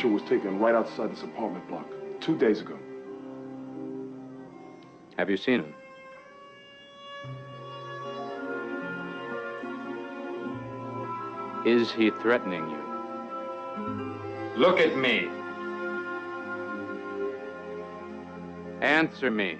was taken right outside this apartment block 2 days ago. Have you seen him? Is he threatening you? Look at me. Answer me.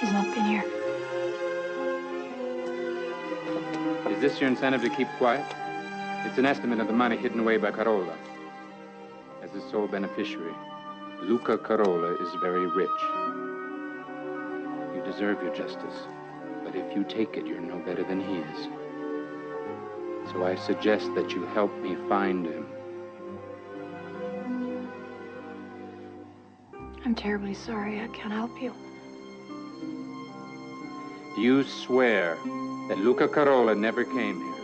He's not been here. Is this your incentive to keep quiet? It's an estimate of the money hidden away by Carola. As the sole beneficiary, Luca Carola is very rich. You deserve your justice, but if you take it, you're no better than he is. So I suggest that you help me find him. I'm terribly sorry. I can't help you. Do you swear that Luca Carola never came here?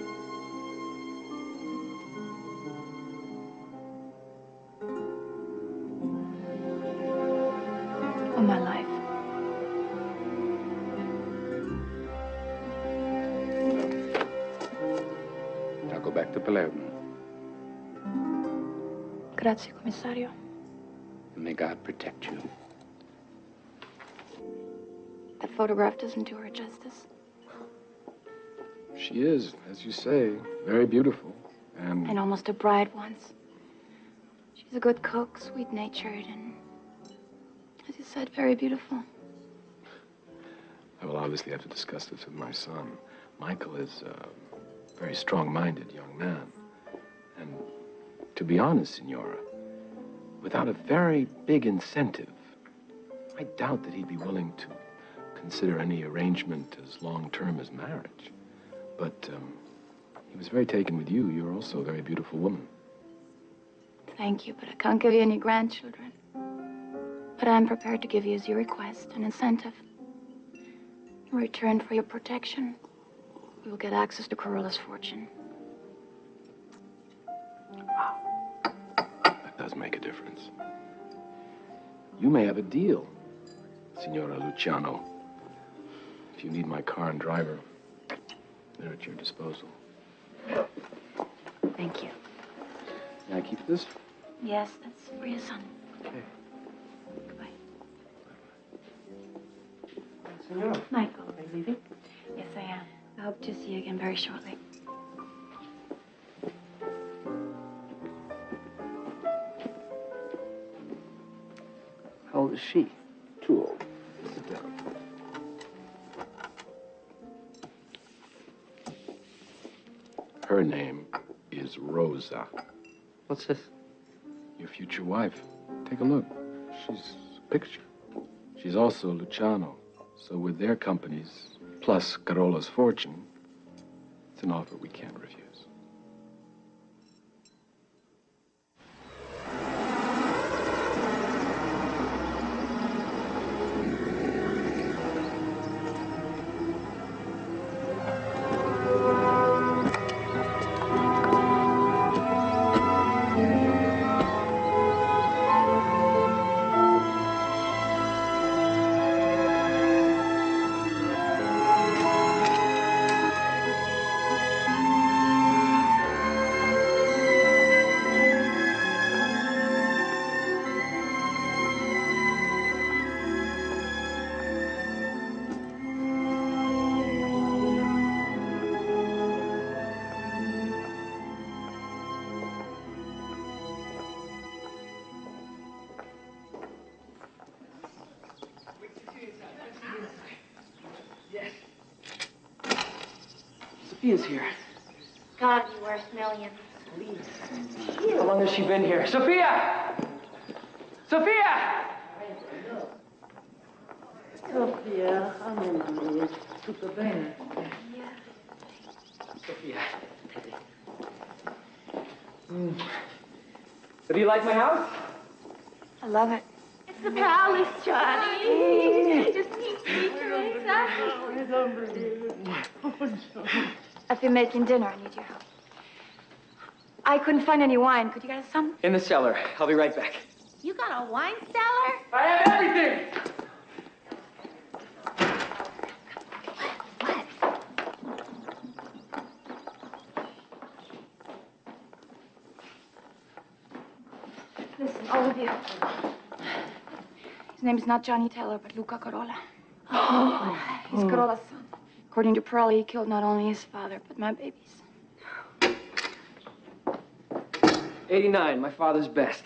All my life. I'll go back to Palermo. Grazie, commissario. And may God protect you. The photograph doesn't do her justice. She is, as you say, very beautiful. And almost a bride once. She's a good cook, sweet-natured, and, as you said, very beautiful. I will obviously have to discuss this with my son. Michael is a very strong-minded young man. And to be honest, Signora, without a very big incentive, I doubt that he'd be willing to consider any arrangement as long-term as marriage. But he was very taken with you. You're also a very beautiful woman. Thank you, but I can't give you any grandchildren. But I'm prepared to give you, as you request, an incentive. In return for your protection, we will get access to Carola's fortune. Wow. That does make a difference. You may have a deal, Signora Luciano. If you need my car and driver, they're at your disposal. Thank you. Can I keep this? Yes, that's for your son. Okay. Goodbye. Senora. Michael. Are you leaving? Yes, I am. I hope to see you again very shortly. How old is she? Too old. Sit down. Her name is Rosa. What's this? Your future wife. Take a look. She's a picture. She's also Luciano. So with their companies, plus Carola's fortune, it's an offer we can't refuse. Sophia's here. God, be worth millions. Please. How long has she been here? Sophia! Sophia! Sofia, amore, tutto bene? Sophia. So do you like my house? I love it. It's the palace, Johnny. Just meet Teresa. I've been making dinner. I need your help. I couldn't find any wine. Could you get us some? In the cellar. I'll be right back. You got a wine cellar? I have everything! What? Listen, all of you. His name is not Johnny Teller, but Luca Carola. He's Carola's son. According to Pearlie, he killed not only his father, but my babies. 89, my father's best.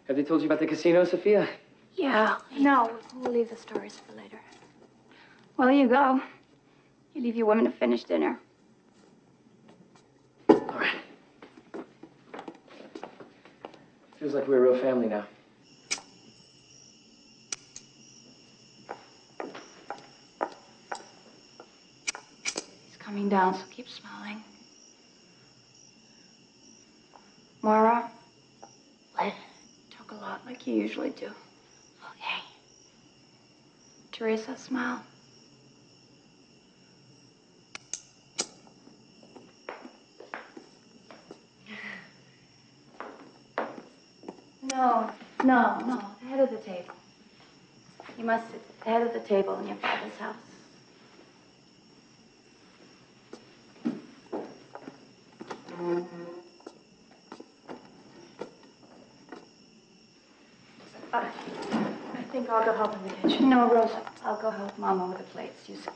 Have they told you about the casino, Sophia? Yeah. No, we'll leave the stories for later. Well, you go. You leave your women to finish dinner. All right. Feels like we're a real family now. He's coming down, so keep smiling. Moira? What? Talk a lot like you usually do. Okay. Teresa, smile. No, at the head of the table. You must sit at the head of the table in your father's house. I think I'll go help in the kitchen. No, Rosa, I'll go help Mama with the plates. You sit down.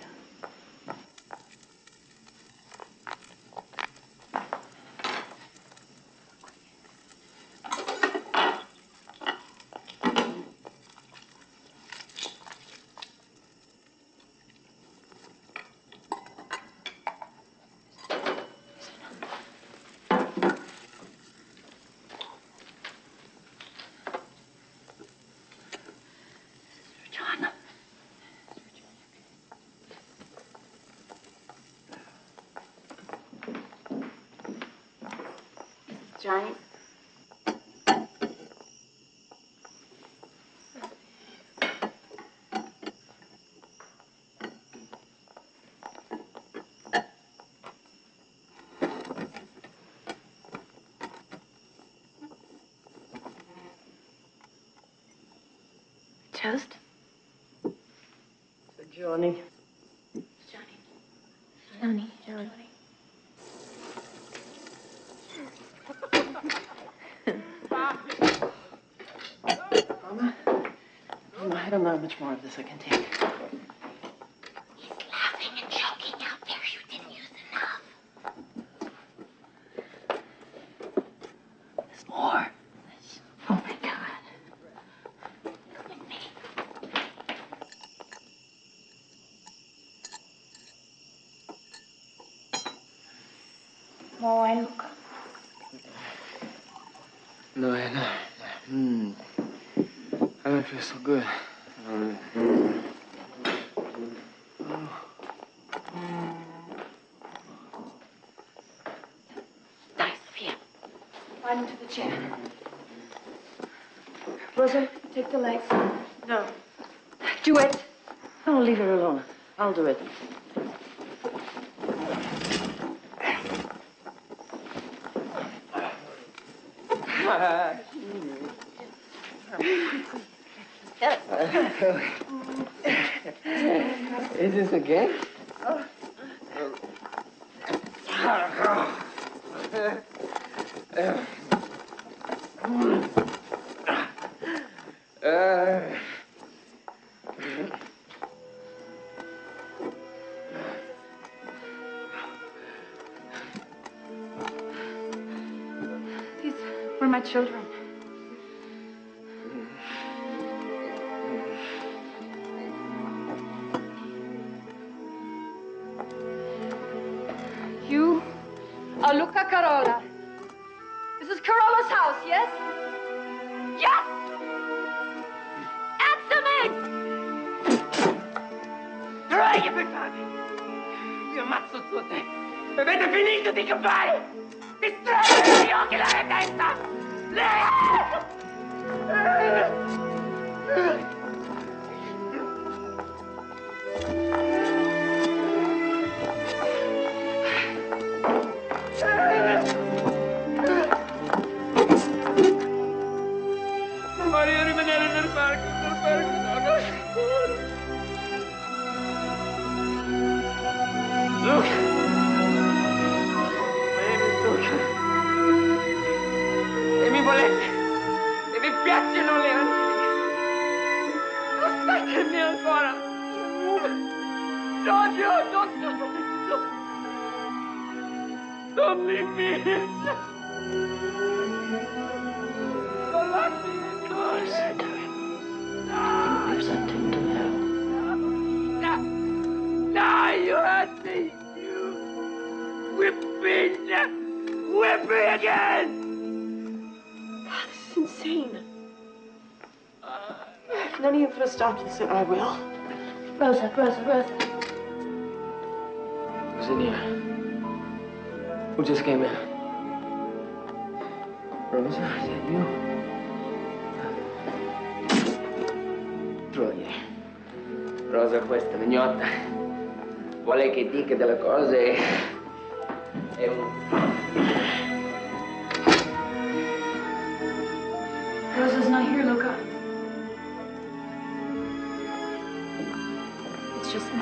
Johnny? Toast? For Johnny. Johnny. Mama, I don't know how much more of this I can take. He's laughing and joking out there. You didn't use enough. There's more. Oh, my God. Look at me. More wine, Luca. No, Anna. I don't feel so good. Nice, Sophia. Right into the chair. Rosa, take the legs. No. Do it. No, leave her alone. I'll do it. Is this a game? These were my children. You are Luca Carola. This is Carola's house, yes? Yes! Answer me! Draghi, per fame! Io ammazzo tutte! Avete finito di campare! Distraete gli occhi dalla testa! Voglio rimanere nel parco, sono sicuro. Luca! Luca! E mi volete? E vi piacciono le antiche? Aspettatemi ancora! Non mi mia! Non lasciami Closer to him. You present him to hell. No, you had me! You whip me! Whip me again! God, this is insane. If none of you put a stop to this, then I will. Rosa. Who's in here? Who just came in? Rosa, is that you? Troia. Rosa, questa mignotta vuole che dica delle cose. È un... Rosa's not here, Luca. It's just me.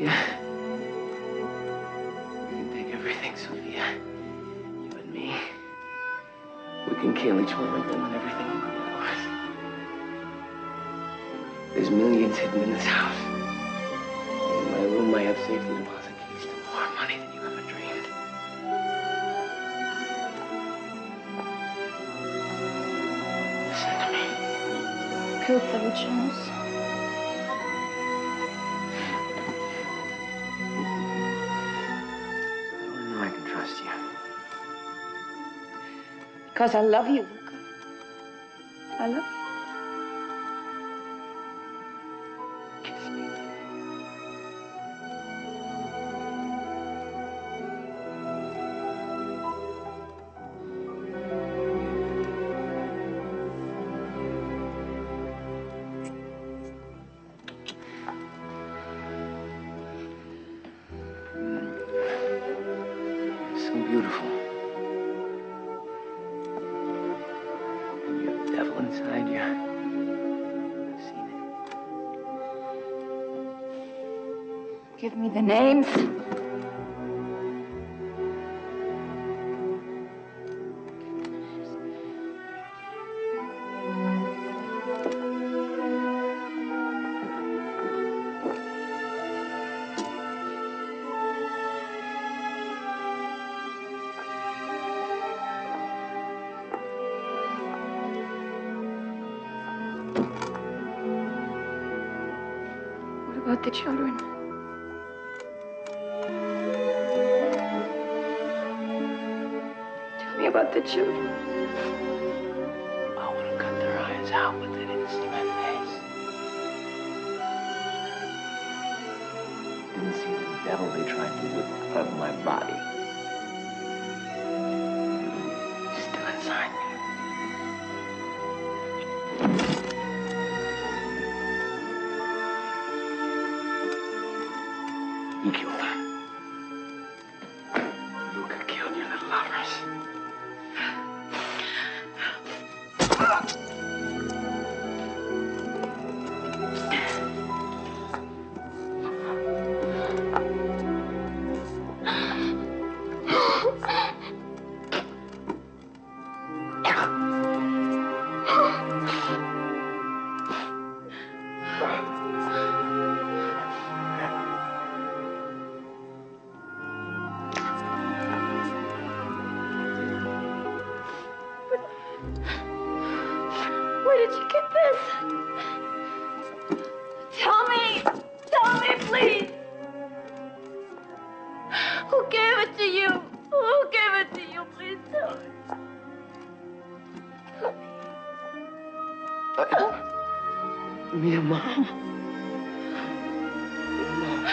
Sophia. We can take everything, Sophia. You and me. We can kill each one of them and everything will be ours. There's millions hidden in this house. In my room, I have safety deposit keys to more money than you ever dreamed. Listen to me. Killed David Jones. I want to know I can trust you. Because I love you, Luca. I love you. Kiss me. So beautiful. And you have the devil inside you. I've seen it. Give me the names. What about the children? Tell me about the children. I would have cut their eyes out, but they didn't see my face. Didn't see the devil they tried to whip out of my body. He's still inside me. You killed them. Luca killed your little lovers. Where did you get this? Tell me! Tell me, please! Who gave it to you? Who gave it to you? Please tell me. Your mom. Your mom.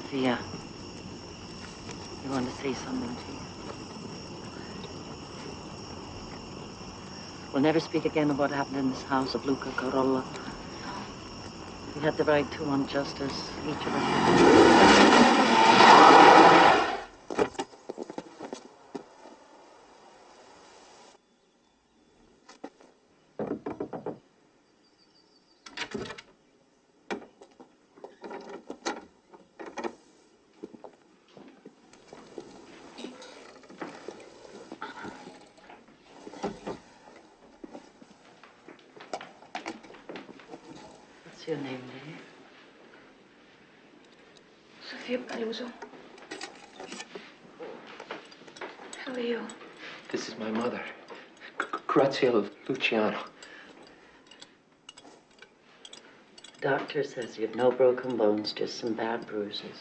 Sophia, you want to say something to you? We'll never speak again of what happened in this house of Luca Carolla. We had the right to want justice, each of us. What's your name, dear? Sophia Peluso. Who are you? This is my mother, Graziella Luciano. The doctor says you've no broken bones, just some bad bruises.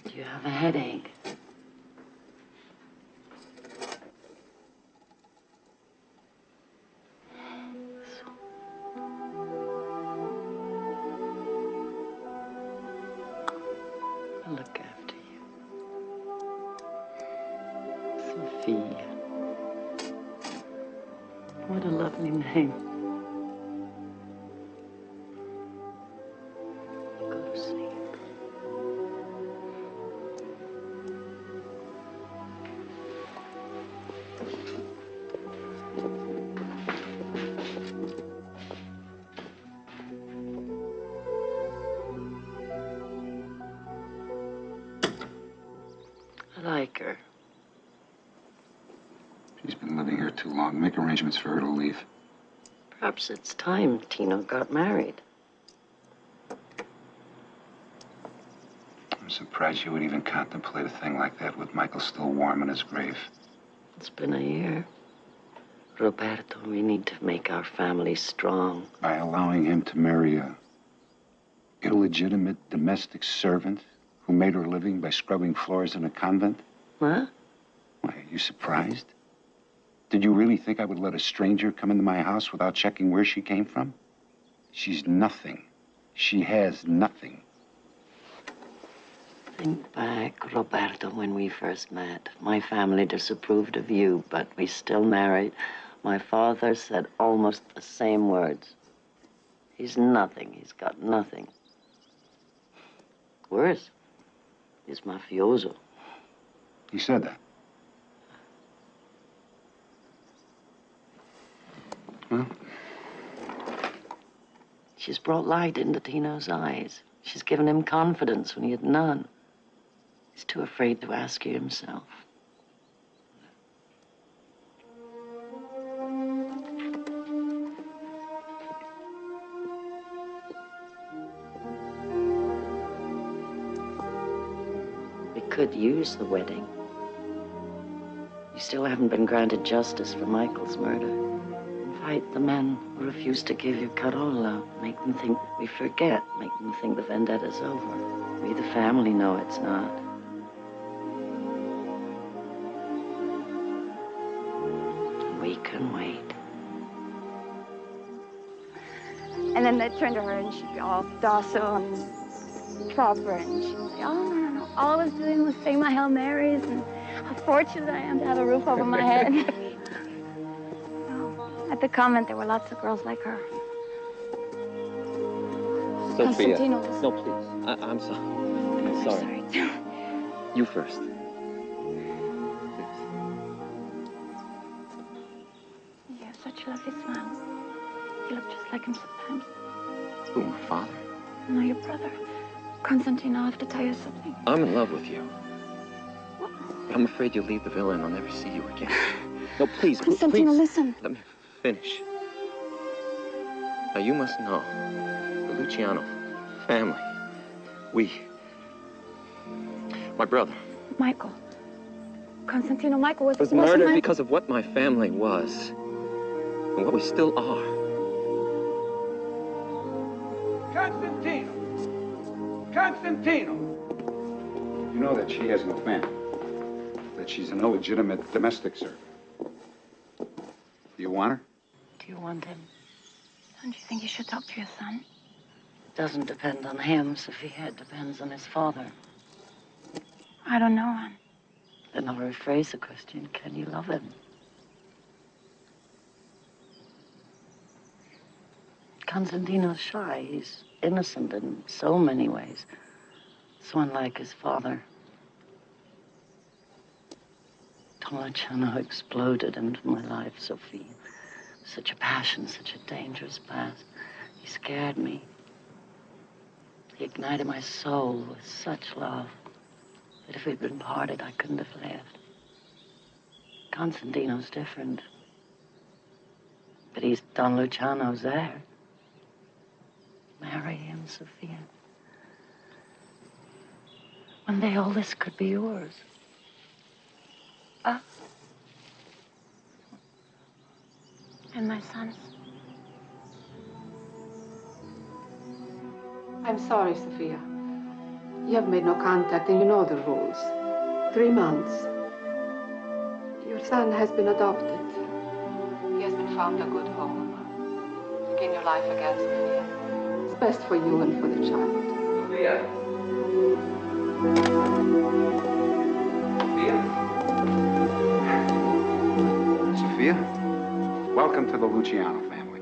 Do you have a headache? I'll look after you. Sophia. What a lovely name. Go to sleep. I like her. She's been living here too long. Make arrangements for her to leave. Perhaps it's time Tino got married. I'm surprised you would even contemplate a thing like that with Michael still warm in his grave. It's been a year. Roberto, we need to make our family strong. By allowing him to marry a illegitimate domestic servant who made her living by scrubbing floors in a convent? Huh? Why, are you surprised? Did you really think I would let a stranger come into my house without checking where she came from? She's nothing. She has nothing. Think back, Roberto, when we first met. My family disapproved of you, but we still married. My father said almost the same words. He's nothing. He's got nothing. Worse, he's mafioso. He said that. Well, She's brought light into Tino's eyes. She's given him confidence when he had none. He's too afraid to ask you himself. We could use the wedding. You still haven't been granted justice for Michael's murder. Invite the men who refuse to give you Carolla. Make them think we forget. Make them think the vendetta's over. We, the family, know it's not. We can wait. And then they'd turn to her and she'd be all docile and proper, and she'd say, oh, no. All I was doing was saying my Hail Marys, and how fortunate I am to have a roof over my head. At the convent, there were lots of girls like her. Sophia. Constantino. No, please. I'm sorry. I'm sorry. Too. You first. You have such a lovely smile. You look just like him sometimes. Who, my father? No, your brother. Constantino, I have to tell you something. I'm in love with you. But I'm afraid you'll leave the villa and I'll never see you again. No, please, Constantino, please. listen. Let me finish. Now, you must know, the Luciano family, my brother, Michael. Constantino, Michael was murdered because of what my family was and what we still are. Constantino! Constantino! You know that she has no family. That she's an illegitimate domestic servant. Do you want her? Do you want him? Don't you think you should talk to your son? It doesn't depend on him, Sophia. It depends on his father. I don't know, Anne. Then I'll rephrase the question. Can you love him? Constantino's shy. He's innocent in so many ways. So unlike his father. Don Luciano exploded into my life, Sophia. Such a passion, such a dangerous past. He scared me. He ignited my soul with such love that if we'd been parted, I couldn't have lived. Constantino's different. But he's Don Luciano's heir. Marry him, Sophia. One day all this could be yours. And my son's. I'm sorry, Sophia. You have made no contact and you know the rules. 3 months. Your son has been adopted. He has been found a good home. Begin your life again, Sophia. It's best for you and for the child. Sophia. Sophia? Sophia, welcome to the Luciano family.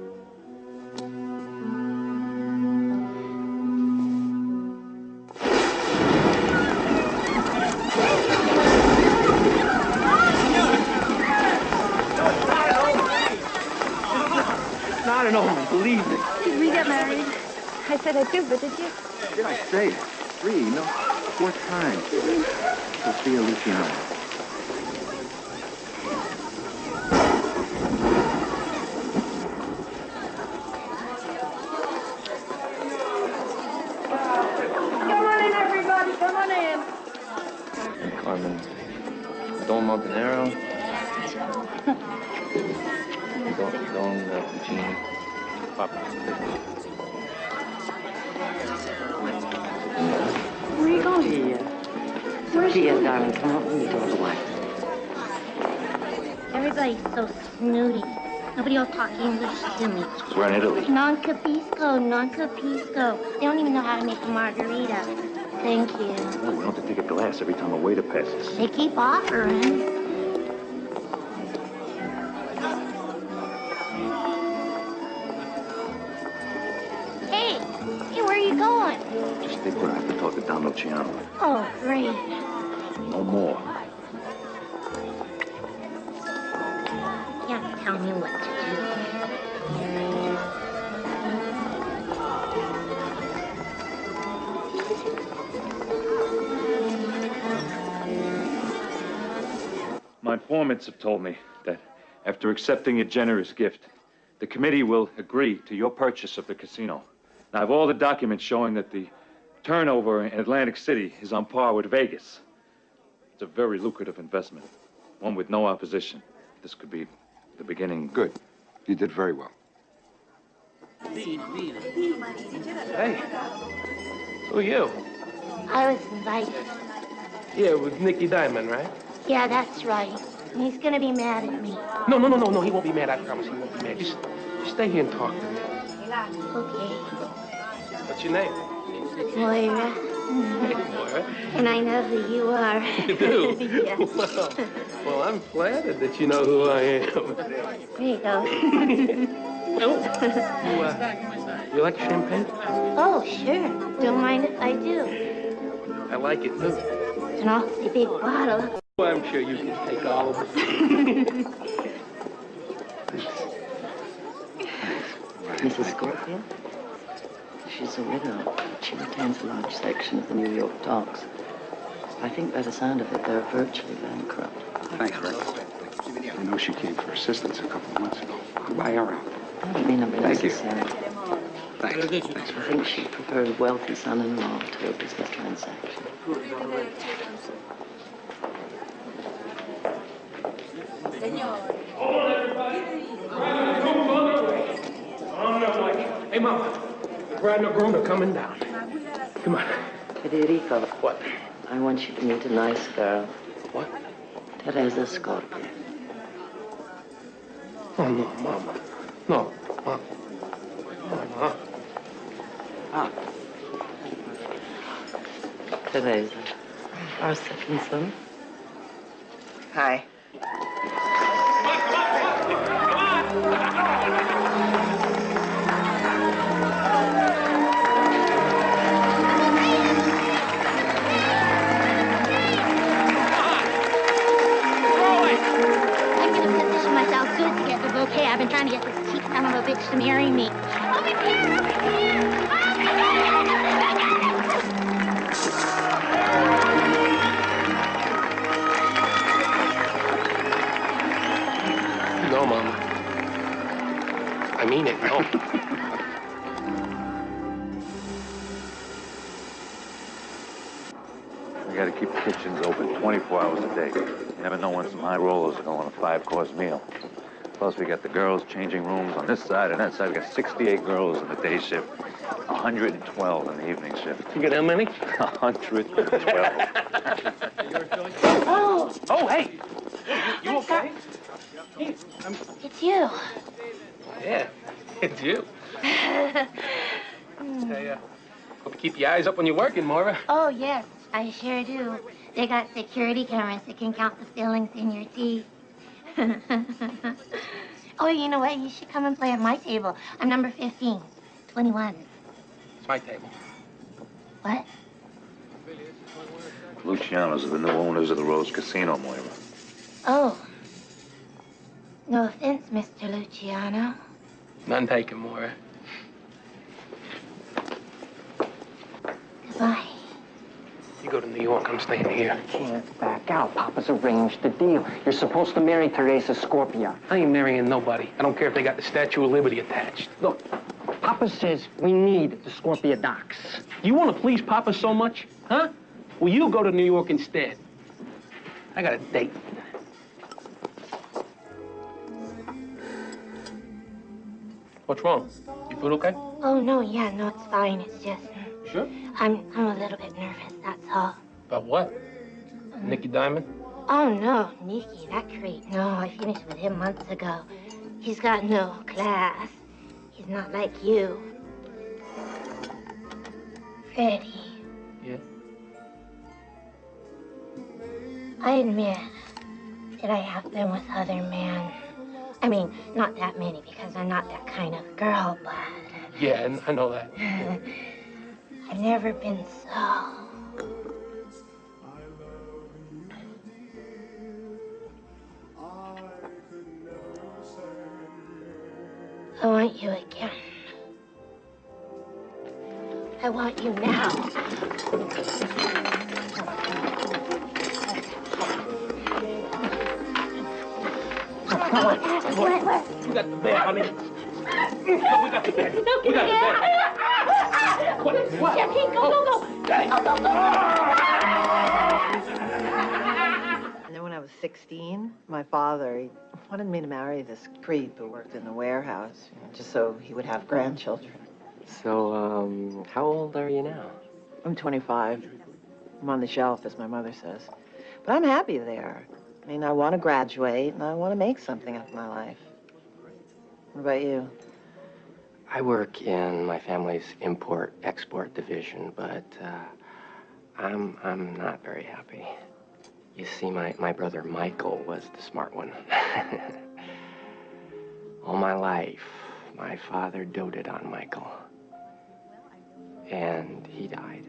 Not an omen, believe me. Did we get married? I said I do, but did you? Did I say it? 3, no, 4th time. Sophia Luciano. Come on in, everybody. Come on in. Carmen. Don Montanaro. Don Puccini. Papa. Where are you going? Sophia, darling, come on, let me door the wife. Everybody's so snooty. Nobody will talk English to me. We're in Italy. Non capisco, non capisco. They don't even know how to make a margarita. Thank you. Oh, we don't have to take a glass every time a waiter passes. They keep offering. Hey, where are you going? Just stay put. I have to talk to Don Luciano. Oh, great. No more. You have to tell me what to do. My informants have told me that after accepting a generous gift, the committee will agree to your purchase of the casino. Now, I have all the documents showing that the turnover in Atlantic City is on par with Vegas. It's a very lucrative investment, one with no opposition. This could be the beginning. Good. You did very well. Hey. Who are you? I was invited. Yeah, with Nicky Diamond, right? Yeah, that's right. And he's gonna be mad at me. No, he won't be mad. I promise he won't be mad. Just stay here and talk to me. Okay. What's your name? Moira. Hey, Moira. And I know who you are. You do? Yes. Well, I'm flattered that you know who I am. There you go. You like champagne? Oh, sure. Don't mind if I do. I like it, too. It's an awfully big bottle. Well, I'm sure you can take all of it. Mrs. Scorpio? She's a widow. She retains a large section of the New York docks. I think by the sound of it, they're virtually bankrupt. Thanks, Rick. I know she came for assistance a couple of months ago. I'll buy her out. I don't mean to be Thank you. necessary. Thanks. I think she preferred a wealthy son-in-law to a business transaction. Hey, Mama. The bride and groom are coming down. Come on. Federico. What? I want you to meet a nice girl. What? Teresa Scorpio. Oh, no, Mama. No. Teresa, our second son. Hi. I'm gonna position myself good to get the bouquet. I've been trying to get this cheap son of a bitch to marry me. Over here! Over here! No, Mama. I mean it, no. We gotta keep the kitchens open 24 hours a day. You never know when some high rollers are going on a 5-course meal. Plus, we got the girls' changing rooms on this side and that side. We got 68 girls in the day shift, 112 in the evening shift. You get how many? 112. Oh, hey! You okay? It's you. Yeah, it's you. Hey, hope you keep your eyes up when you're working, Moira. Oh, yes, I sure do. They got security cameras that can count the fillings in your teeth. Oh, you know what? You should come and play at my table. I'm number 15, 21. It's my table. What? Luciano's are the new owners of the Rose Casino, Moira. Oh. No offense, Mr. Luciano. None taken, Moira. Goodbye. You go to New York, I'm staying here. Can't back out. Papa's arranged the deal. You're supposed to marry Teresa Scorpia. I ain't marrying nobody. I don't care if they got the Statue of Liberty attached. Look, Papa says we need the Scorpia docks. You want to please Papa so much, huh? Well, you go to New York instead. I got a date. What's wrong? You feel okay? Oh, no, yeah, no, it's fine. It's just... Sure? I'm a little bit nervous, that's all. About what? Nicky Diamond? Oh, no, Nicky, that creep. No, I finished with him months ago. He's got no class. He's not like you. Freddie. Yeah? I admit that I have been with other men. I mean, not that many, because I'm not that kind of girl, but... Yeah, I know that. I've never been so... I want you again. I want you now. Where? We got the bed, honey. We got the bed. We got the bed. What? Champagne, go. And then when I was 16, my father, he wanted me to marry this creep who worked in the warehouse, just so he would have grandchildren. So, how old are you now? I'm 25. I'm on the shelf, as my mother says. But I'm happy there. I mean, I want to graduate, and I want to make something of my life. What about you? I work in my family's import-export division, but I'm not very happy. You see, my brother Michael was the smart one. All my life, my father doted on Michael. And he died.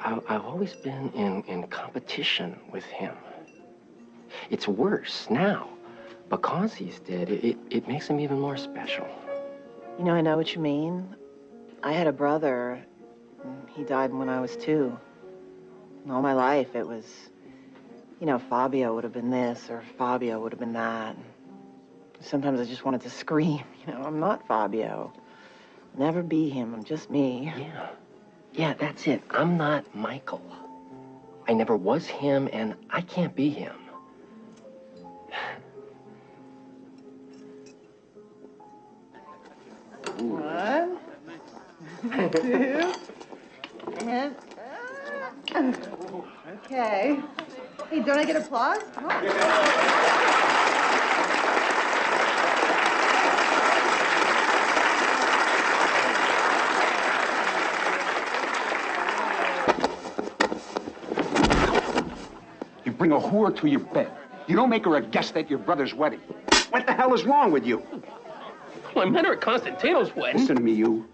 I've always been in competition with him. It's worse now. Because he's dead, it makes him even more special. You know, I know what you mean. I had a brother. He died when I was 2. And all my life, it was, you know, Fabio would have been this, or Fabio would have been that. Sometimes I just wanted to scream, you know, I'm not Fabio. Never be him, I'm just me. Yeah, that's it. I'm not Michael. I never was him, and I can't be him. One, 2, and... Okay. Hey, don't I get applause? Come on. bring a whore to your bed. You don't make her a guest at your brother's wedding. What the hell is wrong with you? Well, I met her at Constantino's wedding. Listen to me, you.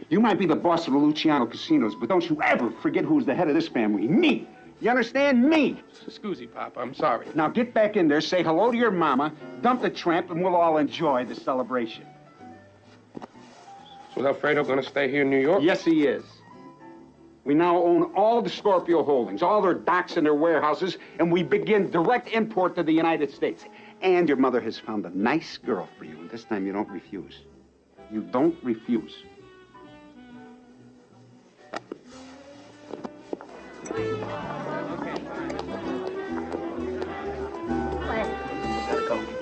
You might be the boss of the Luciano casinos, but don't you ever forget who's the head of this family. Me. You understand? Me. Scusi, Papa, I'm sorry. Now get back in there, say hello to your mama, dump the tramp, and we'll all enjoy the celebration. So is Alfredo gonna stay here in New York? Yes, he is. We now own all the Scorpio holdings, all their docks and their warehouses, and we begin direct import to the United States. And your mother has found a nice girl for you, and this time you don't refuse. You don't refuse.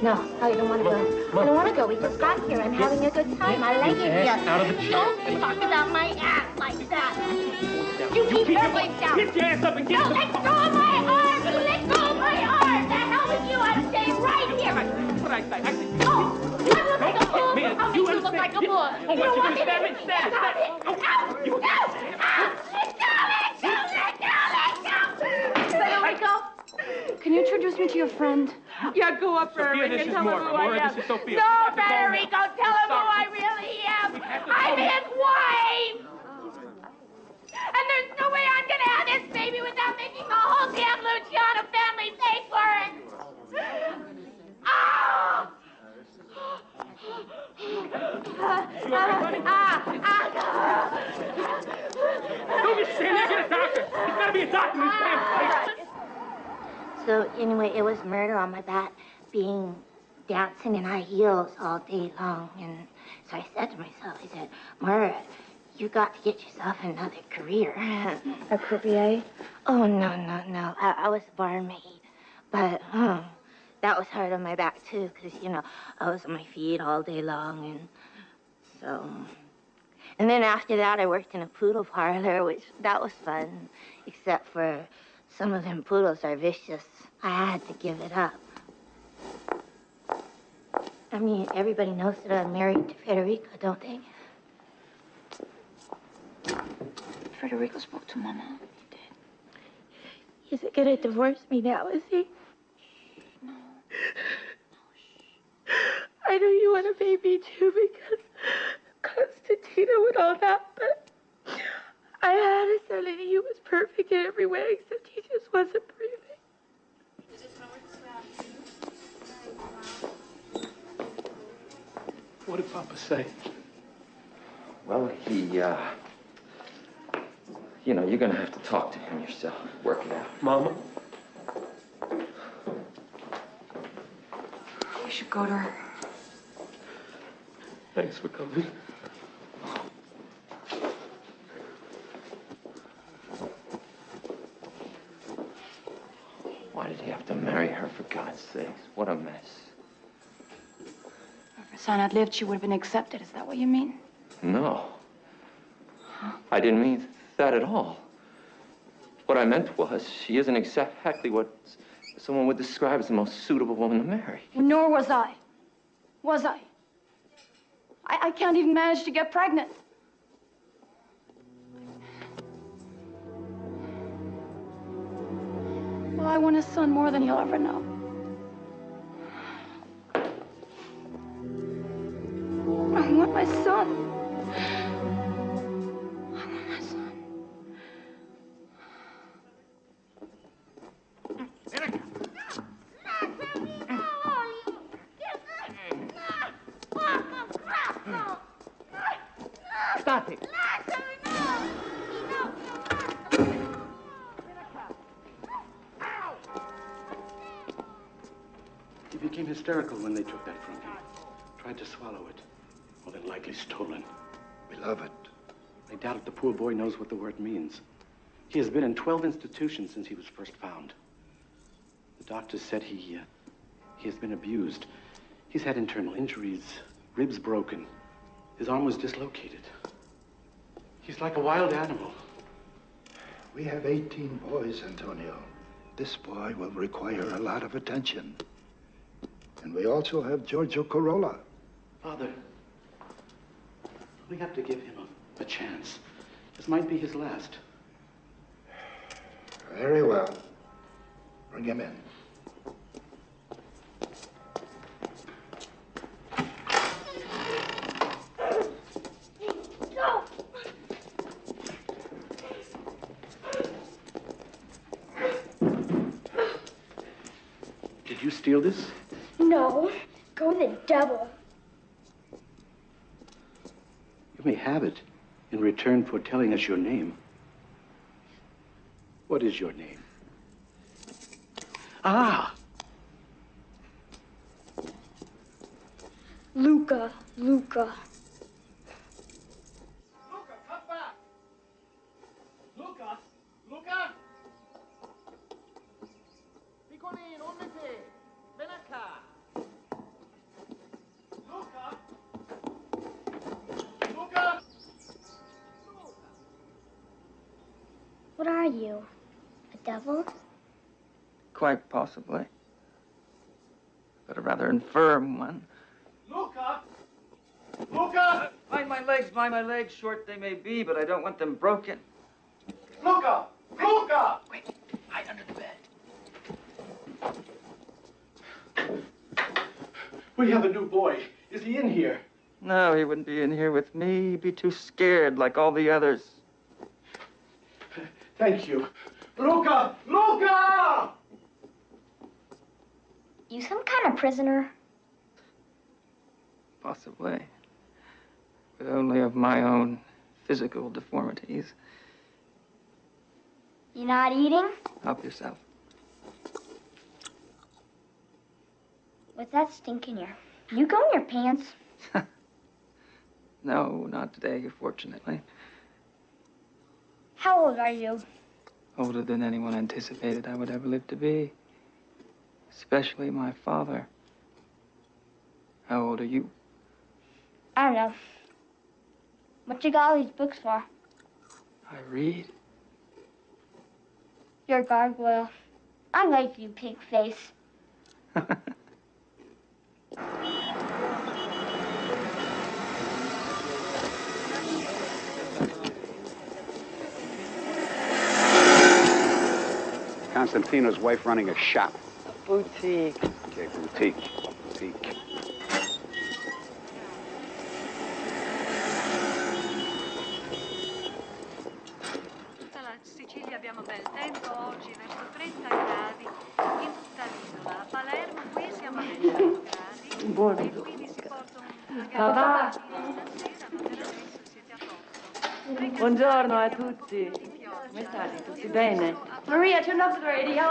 No, I don't want to go. I don't want to go. We just got here. I'm having a good time. I like it here. Out of the chair. Don't talk about my ass like that. You keep your voice down. Get your ass up and get No, let go of my arm. You let go of my arm. The hell with you. I'm staying right here. What I say? No, I look like a fool. Man, How you you look like a fool. Oh, what, you gonna stab me? Stab me. No, no, Federico. Can you introduce me to your friend? Yeah, go up, Frederico, this and is tell him Maura. who I Maura, am. this is Sophia. No, Federico, tell him who I really am. I'm his wife. And there's no way I'm gonna have this baby without making the whole damn Luciano family pay for it. Ah! Don't be standing there. Get a doctor. There's gotta be a doctor in this damn place. So anyway, it was murder on my back, being dancing in high heels all day long. And so I said to myself, I said, Mara, you got to get yourself another career. A croupier? Oh, no. I was a barmaid. But that was hard on my back, too, because, you know, I was on my feet all day long. And so... And then after that, I worked in a poodle parlor, which that was fun, except for some of them poodles are vicious. I had to give it up. I mean, everybody knows that I'm married to Federico, don't they? Federico spoke to Mama. He did. Is he gonna divorce me now, is he? No. I know you want a baby, too, because Constantino and all that, but I had a son and he was perfect in every way, except he just wasn't breathing. What did Papa say? Well, he, you know, you're gonna have to talk to him yourself. Work it out. Mama? You should go to her. Thanks for coming. Why did he have to marry her, for God's sakes? What a mess. If her son had lived, she would have been accepted. Is that what you mean? No. I didn't mean that at all. What I meant was, she isn't exactly what someone would describe as the most suitable woman to marry. Nor was I. Was I? I can't even manage to get pregnant. Well, I want a son more than you'll ever know. I want my son. I want my son. Stop it. He became hysterical when they took that from him. Tried to swallow it. More than likely stolen. Beloved. I doubt if the poor boy knows what the word means. He has been in 12 institutions since he was first found. The doctors said he has been abused. He's had internal injuries, ribs broken. His arm was dislocated. He's like a wild animal. We have 18 boys, Antonio. This boy will require a lot of attention. And we also have Giorgio Corolla. Father, we have to give him a chance. This might be his last. Very well. Bring him in. No! Did you steal this? No. Go to the devil. You may have it in return for telling us your name. What is your name? Ah! Luca. Luca. Luca, come back! Luca! Luca! Piccolino, un te! Ven acá! Luca! Luca! What are you? A devil? Quite possibly. But a rather infirm one. Luca! Luca! Mind my legs. Short they may be, but I don't want them broken. Luca! Luca! Wait, hide under the bed. We have a new boy. Is he in here? No, he wouldn't be in here with me. He'd be too scared like all the others. Thank you. Luca! Luca! You some kind of prisoner? Possibly. But only of my own physical deformities. You not eating? Help yourself. What's that stink in your... You go in your pants? No, not today, fortunately. How old are you? Older than anyone anticipated I would ever live to be. Especially my father. How old are you? I don't know. What you got all these books for? I read. You're a gargoyle. I like you, pig face. Constantino's wife running a shop. Boutique. Okay, boutique. Boutique. Tutta la Sicilia abbiamo bel tempo, oggi verso 30 gradi, in tutta l'isola. A Palermo qui siamo a 28 gradi. Buono. E quindi si porta un Papà. stasera, ma per adesso siete a posto. Buongiorno a tutti. Come state? Tutti bene? Maria, turn up the radio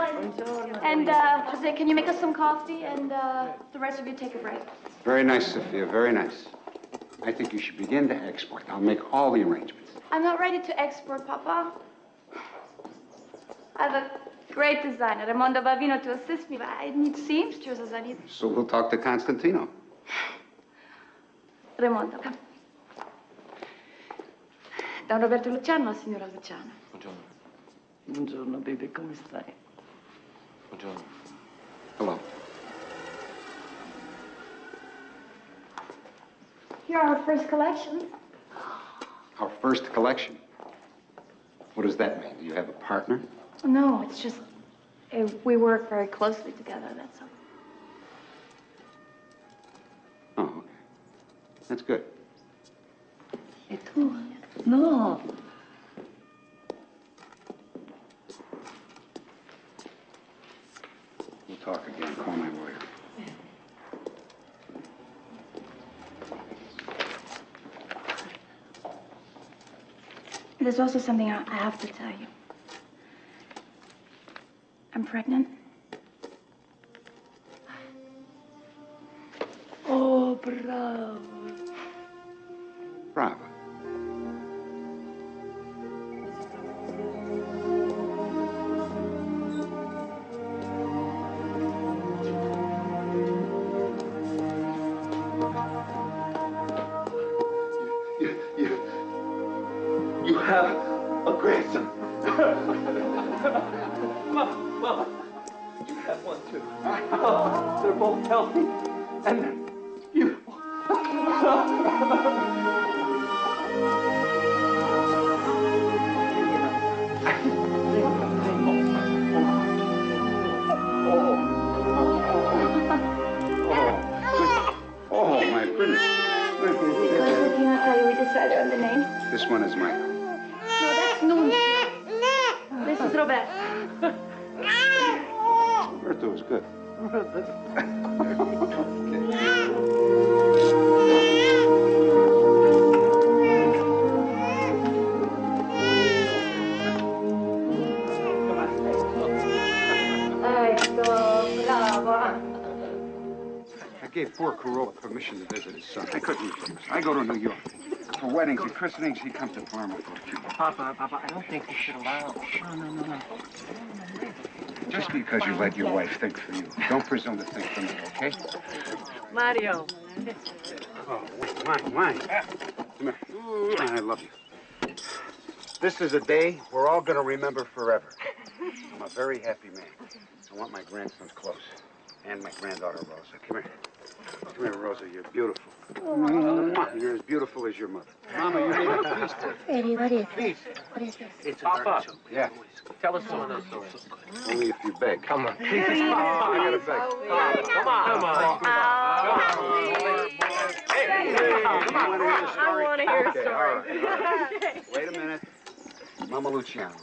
and Jose, can you make us some coffee and the rest of you take a break? Very nice, Sophia, very nice. I think you should begin to export. I'll make all the arrangements. I'm not ready to export, Papa. I have a great designer, Raimondo Bavino, to assist me, but I need seamsters as I need... So we'll talk to Constantino. Raimondo, come. Don Roberto Luciano, signora Luciano. Buongiorno. Buongiorno, baby, come stai? Buongiorno. Hello. Here are our first collections. Our first collection. What does that mean? Do you have a partner? No, it's just we work very closely together, that's all. Oh, okay. That's good. E tu? No. We'll talk again. Call my lawyer. There's also something I have to tell you. I'm pregnant. Oh, bravo. Bravo. You have a grandson. Mama, you have one too. Oh, they're both healthy and beautiful. insider on the name? This one is Michael. No, that's Nunzio. This is Roberto. Roberto is good. I gave poor Carolla permission to visit his son. I couldn't refuse. I go to New York. For weddings and christenings, he comes to Palermo for a few months. Papa, I don't think you should allow. No. Just because you let your wife think for you, don't presume to think for me, okay? Mario. Oh, wine. Come here. I love you. This is a day we're all going to remember forever. I'm a very happy man. I want my grandsons close. And my granddaughter, Rosa. Come here. Come here, Rosa. You're beautiful. You're as beautiful as your mother. Mama, you made a feast. Eddie, what is Feast. What is this? It's Papa. Yeah. Tell us some of those stories. Only if you beg. Come on. Please. I gotta beg. Come on. I want to hear a Okay, story. all right. Wait a minute. Mama Luciano,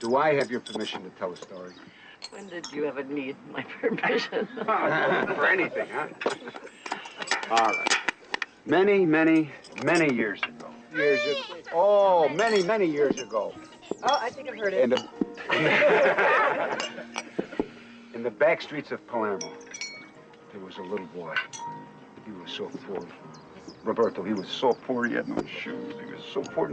do I have your permission to tell a story? When did you ever need my permission? For anything, huh? All right. Many years ago. Oh, many years ago. Oh, I think I've heard it. In the back streets of Palermo, there was a little boy. He was so poor. Roberto, he was so poor, he had no shoes. He was so poor,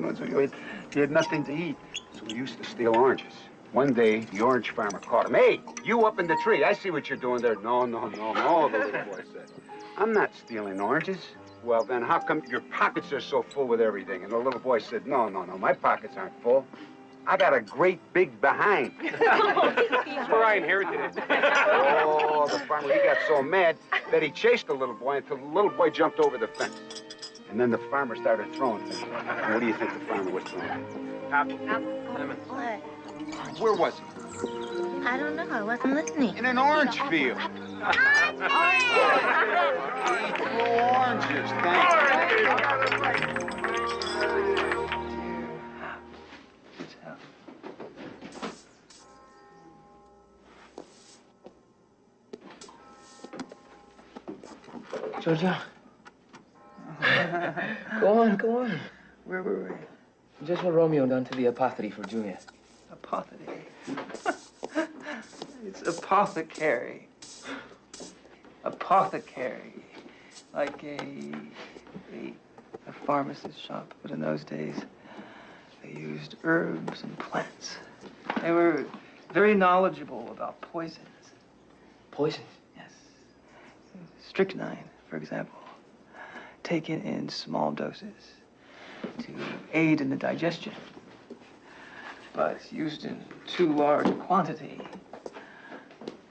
he had nothing to eat. So he used to steal oranges. One day, the orange farmer caught him. Hey, you up in the tree. I see what you're doing there. No, the little boy said. I'm not stealing oranges. Well, then how come your pockets are so full with everything? And the little boy said, no, my pockets aren't full. I got a great big behind. That's where I inherited it. Oh, the farmer, he got so mad that he chased the little boy until the little boy jumped over the fence. And then the farmer started throwing things. And what do you think the farmer was throwing? Apple. Lemons. What? Where was he? I don't know. I wasn't listening. In an orange field. He threw oranges. Thank you. Giorgio. Go on. Where were we? Just with Romeo down to the apothecary for Julia. Apothecary. It's apothecary. Apothecary. Like a pharmacist shop. But in those days, they used herbs and plants. They were very knowledgeable about poisons. Poison? Yes. Strychnine, for example, taken in small doses to aid in the digestion. But used in too large a quantity,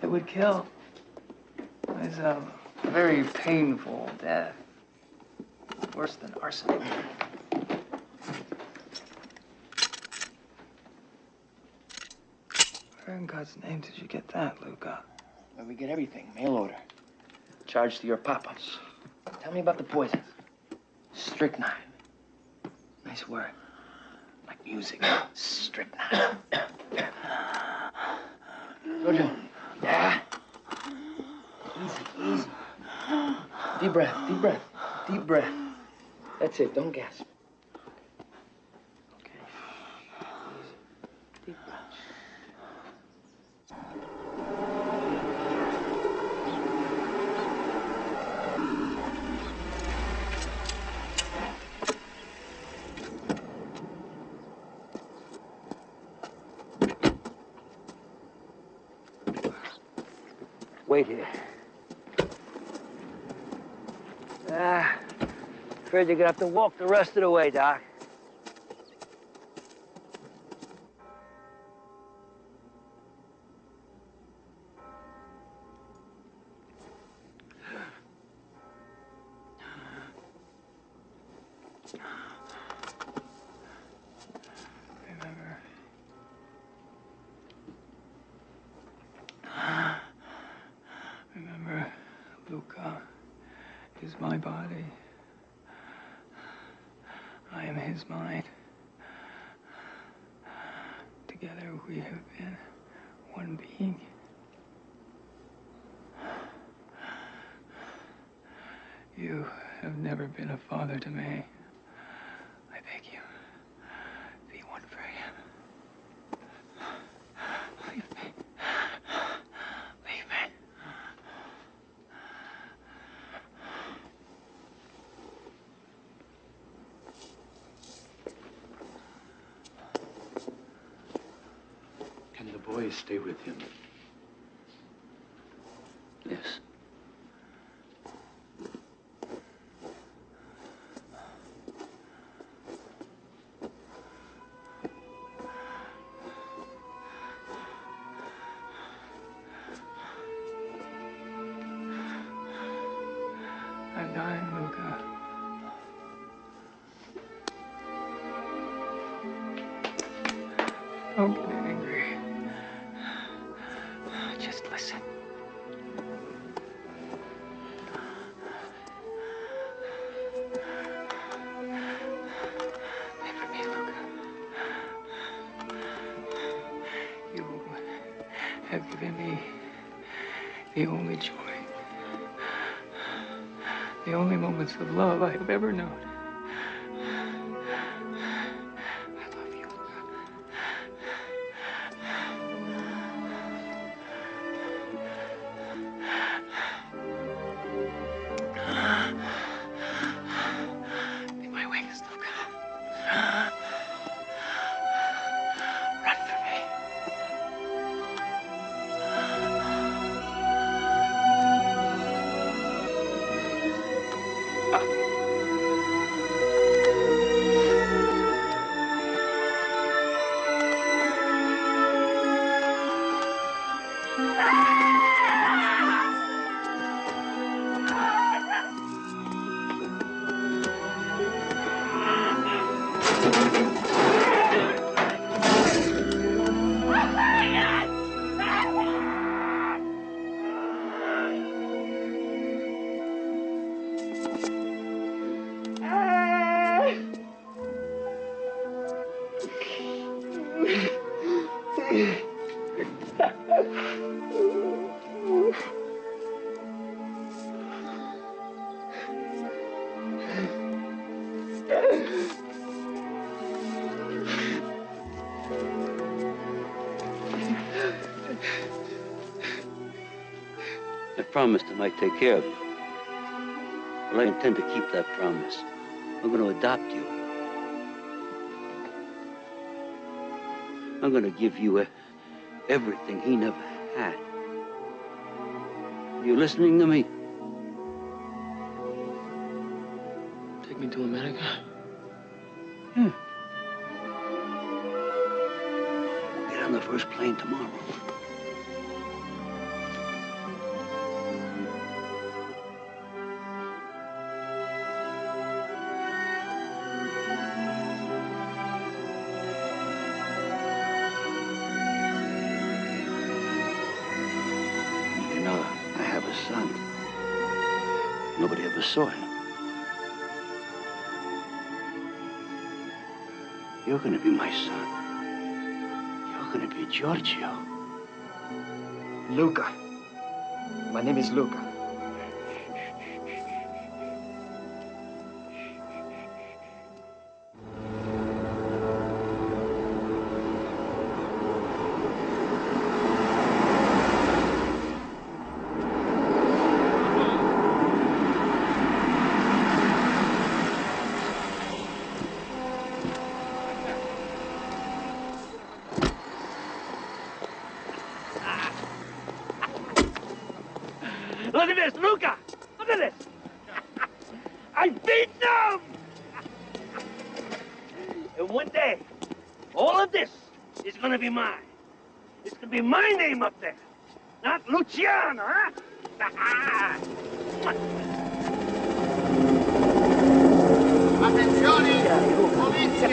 it would kill. It was a very painful death. Worse than arsenic. Where in God's name did you get that, Luca? Where we get everything. Mail order. Charged to your papa. Tell me about the poisons. Strychnine. Nice word. Like music. Strychnine. Giorgio. Yeah. Easy. Deep breath. That's it. Don't gasp. Okay. Easy. Deep breath. Wait here. Afraid you're gonna have to walk the rest of the way, Doc. Remember, Luca is my body. am his mind. Together we have been one being. You have never been a father to me. I beg you, be one for him. Leave me. Leave me. Can the boy stay with him? Yes. I'm dying, Luca. Don't get angry. Just listen. Pray for me, Luca. You have given me the only joy, the only moments of love I have ever known. Be my wings, Luca. Run for me. I promised him I'd take care of you. Well, I intend to keep that promise. I'm going to adopt you. I'm going to give you everything he never had. You listening to me? Take me to America. Yeah. Get on the first plane tomorrow. You know, I have a son. Nobody ever saw him. You're gonna be my son. You're gonna be Giorgio. Luca. My name is Luca. Look at this, Luca! Look at this! I beat them! And one day, all of this is gonna be mine. It's gonna be my name up there, not Luciano, huh? Attenzione! Polizia!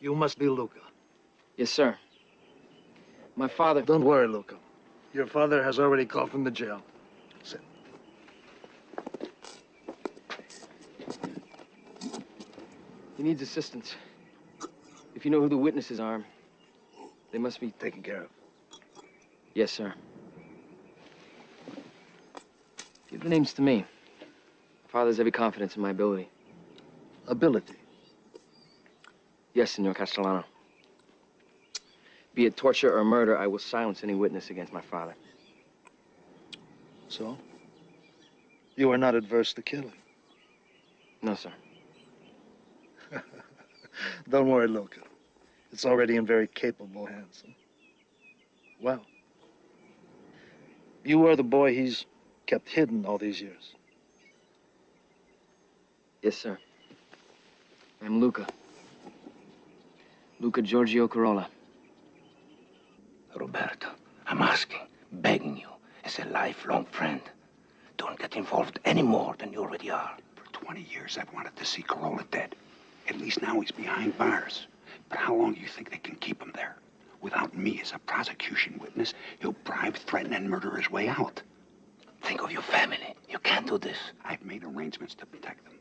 You must be Luca. Yes, sir. My father... Don't worry, Luca. Your father has already called from the jail. Sit. He needs assistance. If you know who the witnesses are, they must be taken care of. Yes, sir. Give the names to me. My father has every confidence in my ability. Ability? Yes, Senor Castellano. Be it torture or murder, I will silence any witness against my father. So? You are not adverse to killing? No, sir. Don't worry, Luca. It's already in very capable hands. Well, you are the boy he's kept hidden all these years. Yes, sir. I'm Luca. Luca Giorgio Carola. Roberto, I'm asking, begging you, as a lifelong friend, don't get involved any more than you already are. For 20 years, I've wanted to see Carola dead. At least now he's behind bars. But how long do you think they can keep him there? Without me as a prosecution witness, he'll bribe, threaten, and murder his way out. Think of your family. You can't do this. I've made arrangements to protect them.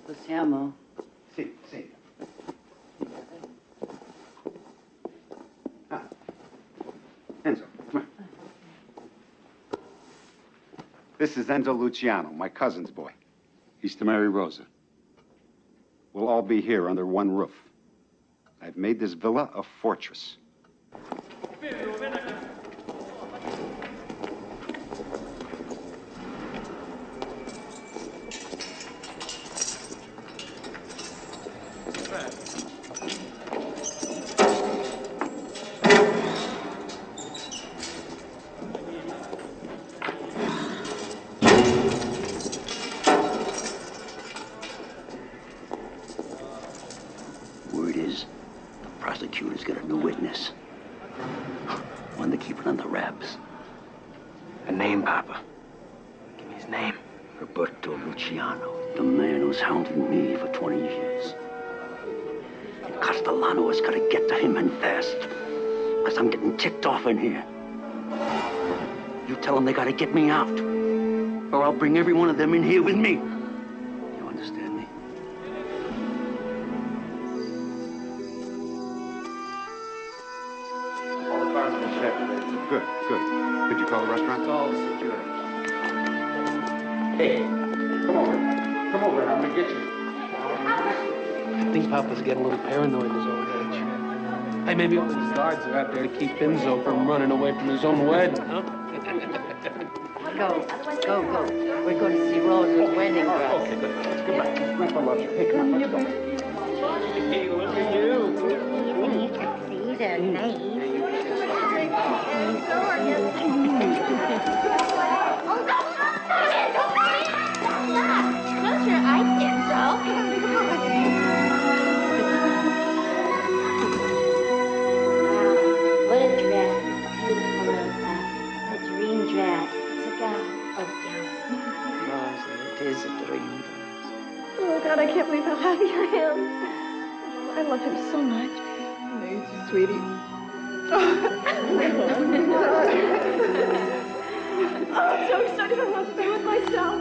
Possiamo. Sì, sì. Ah. Enzo, come on. This is Enzo Luciano, my cousin's boy. He's to marry Rosa. We'll all be here under one roof. I've made this villa a fortress. Word is, the prosecutor's got a new witness. One to keep it under wraps. A name, Papa. Give me his name. Roberto Luciano. The man who's hounded me for 20 years. And Castellano has got to get to him and fast. Because I'm getting ticked off in here. You tell them they got to get me out. Or I'll bring every one of them in here with me. You understand me? All the cars have been checked. Good, good. Did you call the restaurant? Call the security. Hey, come over. Come over. I'm gonna get you. I think Papa's getting a little paranoid in his old age. Hey, maybe all his guards are out there to keep Enzo from running away from his own wedding, huh? Go, go, go. We're going to see Rosa's wedding dress. Okay, good. Goodbye. Grandpa loves you. Hey, come on, let's go. Hey, look at you. These are nice. Close your eyes, Enzo. What a dress. Beautiful, Rosa. A dream dress. It's a gown. Rosa, it is a dream. Oh, God, I can't believe how happy I am. I love him so much. Me too, sweetie. Oh, I'm so excited. I want to be with myself.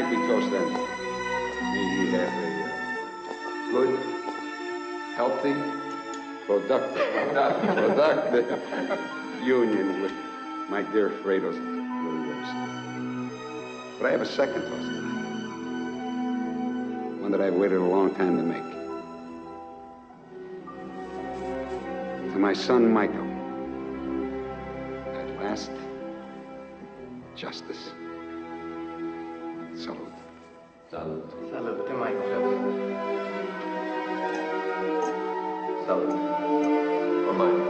tonight we toast then. May he have a good, healthy, productive union with my dear Fredo's little roast. But I have a second toast tonight. One that I've waited a long time to make. To my son, Michael. At last, justice. Salute. Salute. Salute to Michael. Salute. For Michael.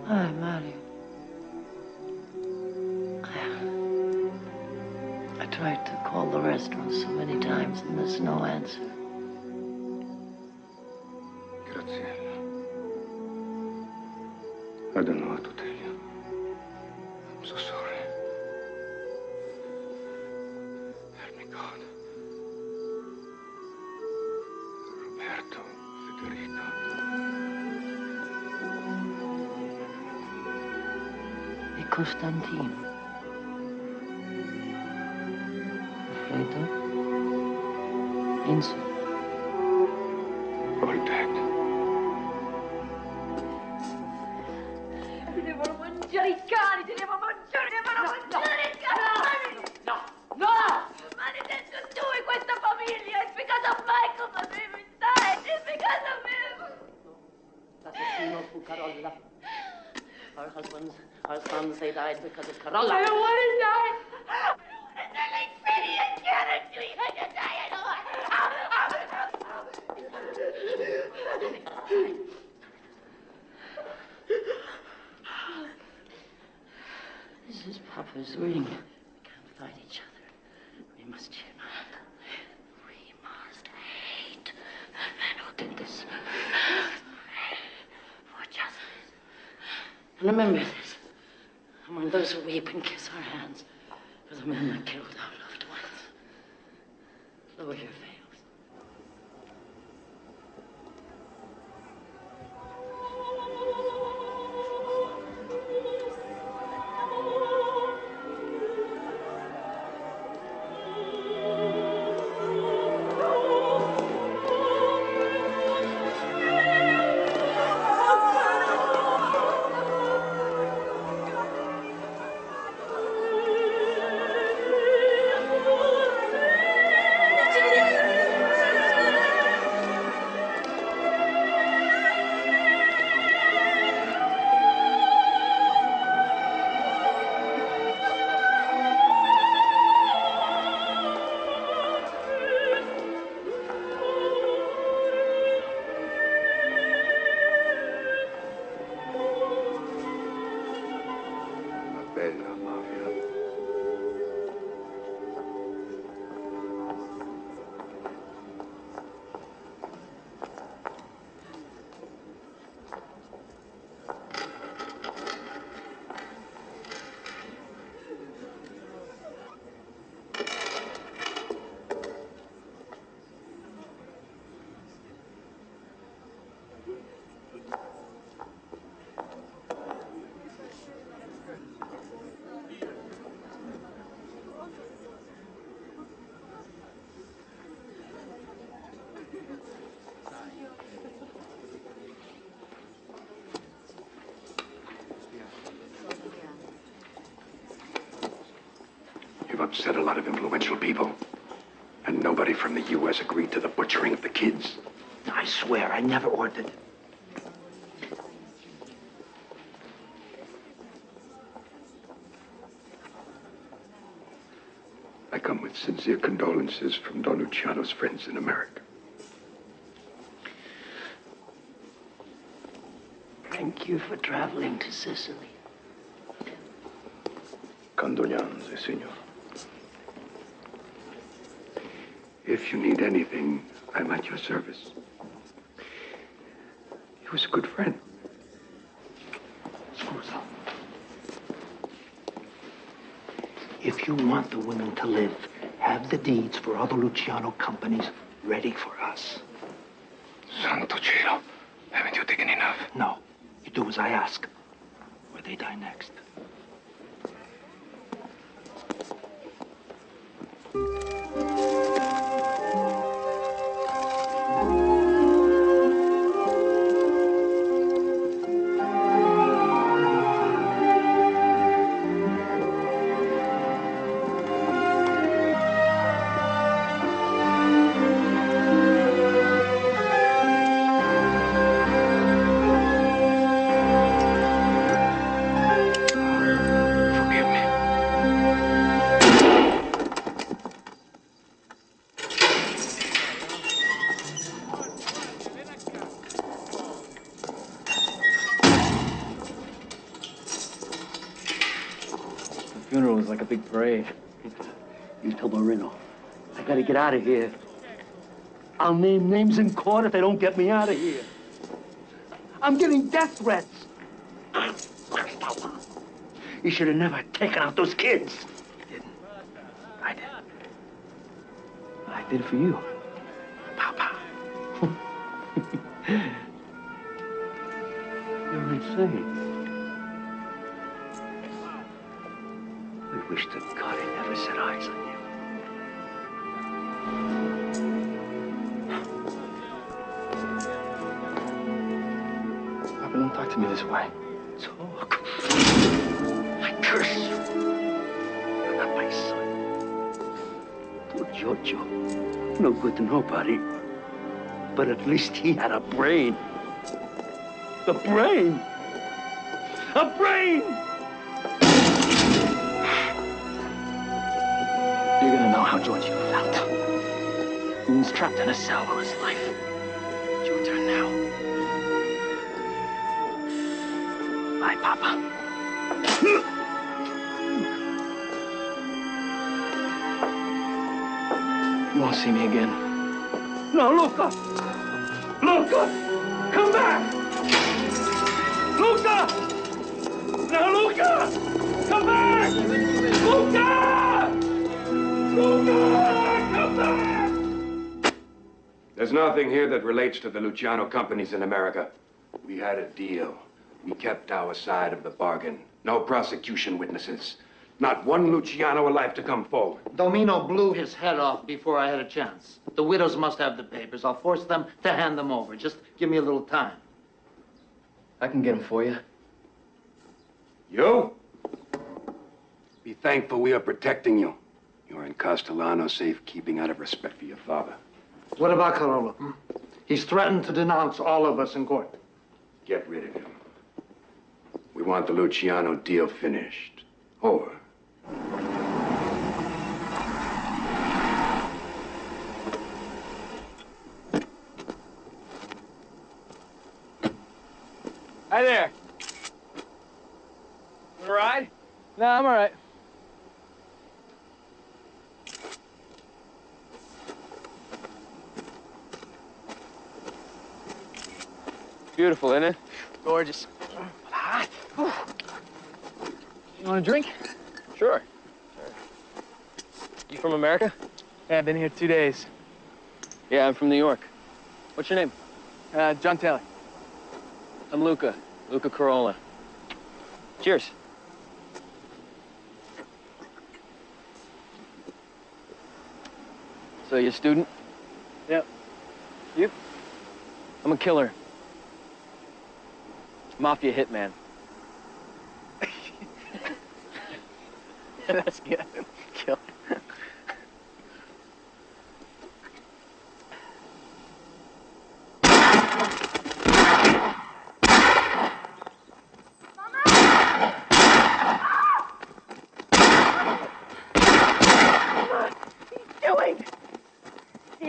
Hi, Mario. I tried to call the restaurant so many times and there's no answer. Graziella. I don't know what to tell you. I'm so sorry. Help me, God. Roberto, Federico. E Costantino. Fredo. Enzo. All dead. Ti devono mangiare i cani, ti devono mangiare i cani! No! Maledetto tu e questa famiglia! It's because of Michael that we died! It's because of him! L'assassino fu Carolla. Our sons, they died because of Carolla. I don't want to die! I don't want to die like Freddie! I can't actually! I can die! I don't want... This is Papa's ring. We can't fight each other. We must unite. We must hate the man who did this. For justice. And remember this. Among those who weep and kiss our hands for the men that killed our loved ones. Lower your veils. upset a lot of influential people. And nobody from the U.S. agreed to the butchering of the kids. I swear, I never ordered. I come with sincere condolences from Don Luciano's friends in America. Thank you for traveling to Sicily. Condoglianze, signor. If you need anything, I'm at your service. He was a good friend. Scusa. If you want the women to live, have the deeds for all the Luciano companies ready for us. Santo cielo. Haven't you taken enough? No. You do as I ask, or they die next. Funeral was like a big parade. You tell Marino, I gotta get out of here. I'll name names in court if they don't get me out of here. I'm getting death threats. You should have never taken out those kids. I did. I did it for you. Papa. You're insane. I wish to God I never set eyes on you. Papa, don't talk to me this way. Talk. I curse you. You're not my son. Poor Giorgio. No good to nobody. But at least he had a brain. The brain! A brain! You're gonna know how Giorgio felt. He was trapped in a cell all his life. It's your turn now. Bye, Papa. You won't see me again. No, Luca! Luca! Come back! Luca! Now, Luca! Come back! Luca! Luca! Come back! There's nothing here that relates to the Luciano companies in America. We had a deal. We kept our side of the bargain. No prosecution witnesses. Not one Luciano alive to come forward. Domino blew his head off before I had a chance. The widows must have the papers. I'll force them to hand them over. Just give me a little time. I can get them for you. You? Be thankful we are protecting you. You're in Castellano's safekeeping out of respect for your father. What about Carola? He's threatened to denounce all of us in court. Get rid of him. We want the Luciano deal finished. Over. Hi there. Want a ride? No, I'm all right. Beautiful, isn't it? Gorgeous. Hot. You want a drink? Sure. You from America? Yeah, I've been here 2 days. Yeah, I'm from New York. What's your name? John Taylor. I'm Luca. Luca Carola. Cheers. So you a student? Yep. You? I'm a killer. Mafia hitman. That's good. Killer.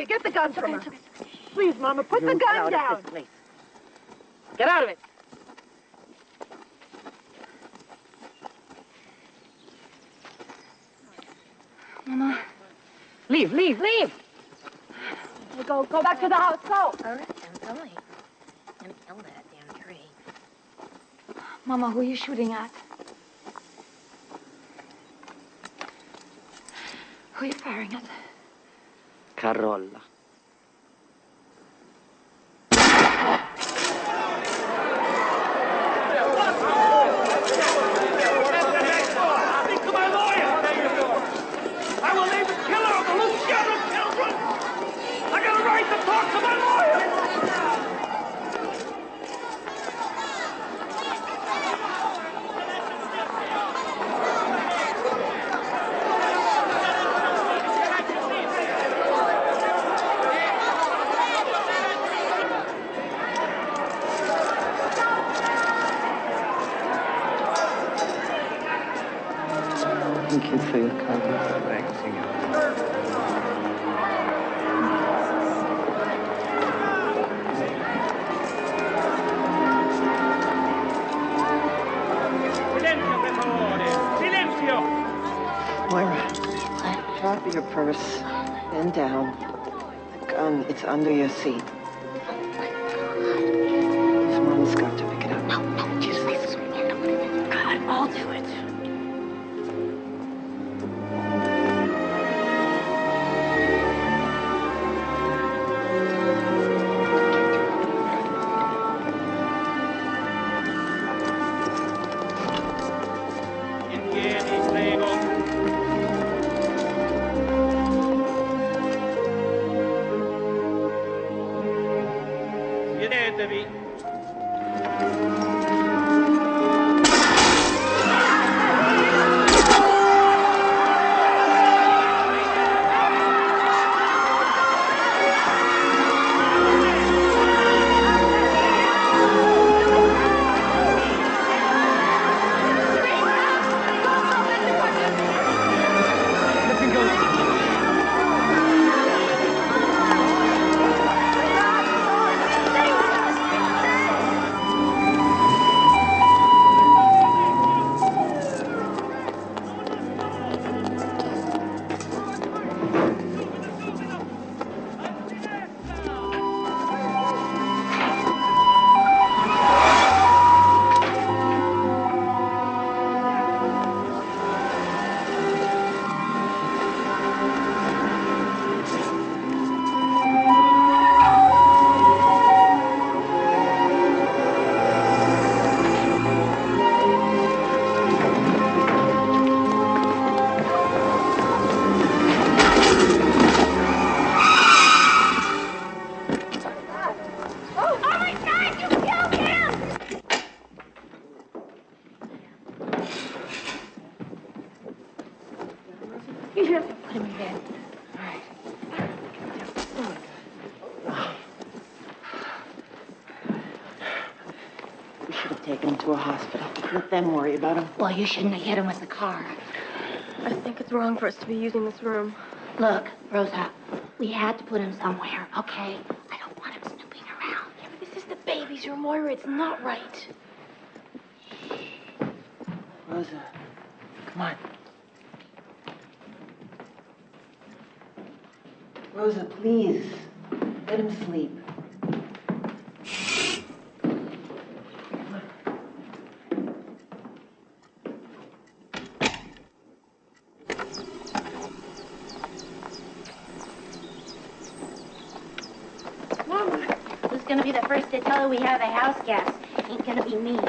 Sophia, get the gun from her. Please, Mama, put the Get gun out down. of this place. Get out of it. Mama. Leave, leave, leave. Go back to the house, go. All right, I'm going. And kill that damn tree. Mama, who are you shooting at? Who are you firing at? Carolla. I will name the killer of the Luciano children! I got a right to talk to my lawyer! Thank you for your kindness. Thanks, Silenzio, per favore! Silenzio! Moira, drop your purse. Bend down. The gun, it's under your seat. Someone's got to pick it up. No, just listen. God, I'll do it. In piedi, prego. Siedetevi. Oh my God, you killed him! You should have put him in bed. We should have taken him to a hospital. Let them worry about him. Well, you shouldn't have hit him with the car. I think it's wrong for us to be using this room. Look, Rosa, we had to put him somewhere, okay? I don't want him snooping around. Yeah, but this is the baby's room, Moira. It's not right. Rosa, come on. Rosa, please. Let him sleep. Mama. Who's gonna be the first to tell her we have a house guest? Ain't gonna be me.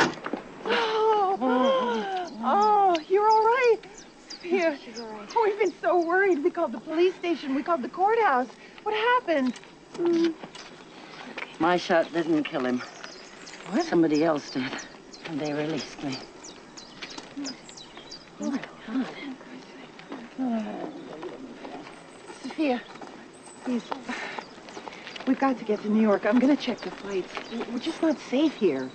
Oh, you're all right. Sophia, oh, we've been so worried. We called the police station. We called the courthouse. What happened? My shot didn't kill him. What? Somebody else did. And they released me. Oh, my God. Sophia, please. We've got to get to New York. I'm going to check the flights. We're just not safe here.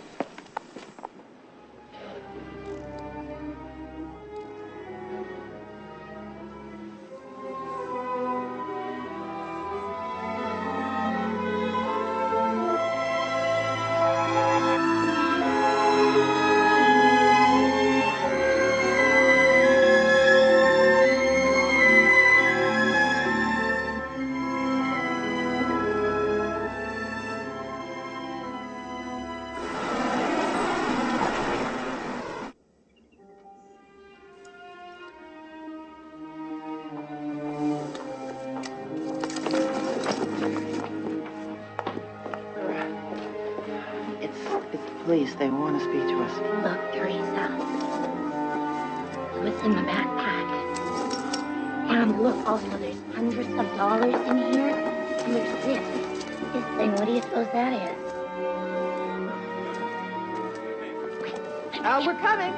police. They want to speak to us. Look, Teresa. What's in the backpack? And look, also, there's hundreds of dollars in here. And there's this thing. What do you suppose that is? We're coming.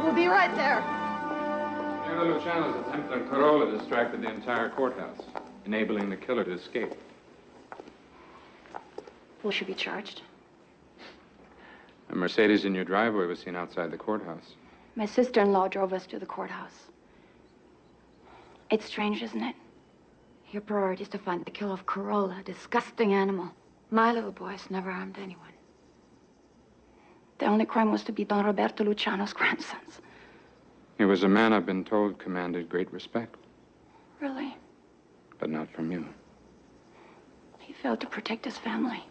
We'll be right there. Senor Luciano's attempt on Corolla distracted the entire courthouse, enabling the killer to escape. Will she be charged? A Mercedes in your driveway was seen outside the courthouse. My sister-in-law drove us to the courthouse. It's strange, isn't it? Your priority is to find the killer of Corolla, a disgusting animal. My little boy's never harmed anyone. The only crime was to be Don Roberto Luciano's grandson's. He was a man I've been told commanded great respect, Really? but not from you. He failed to protect his family.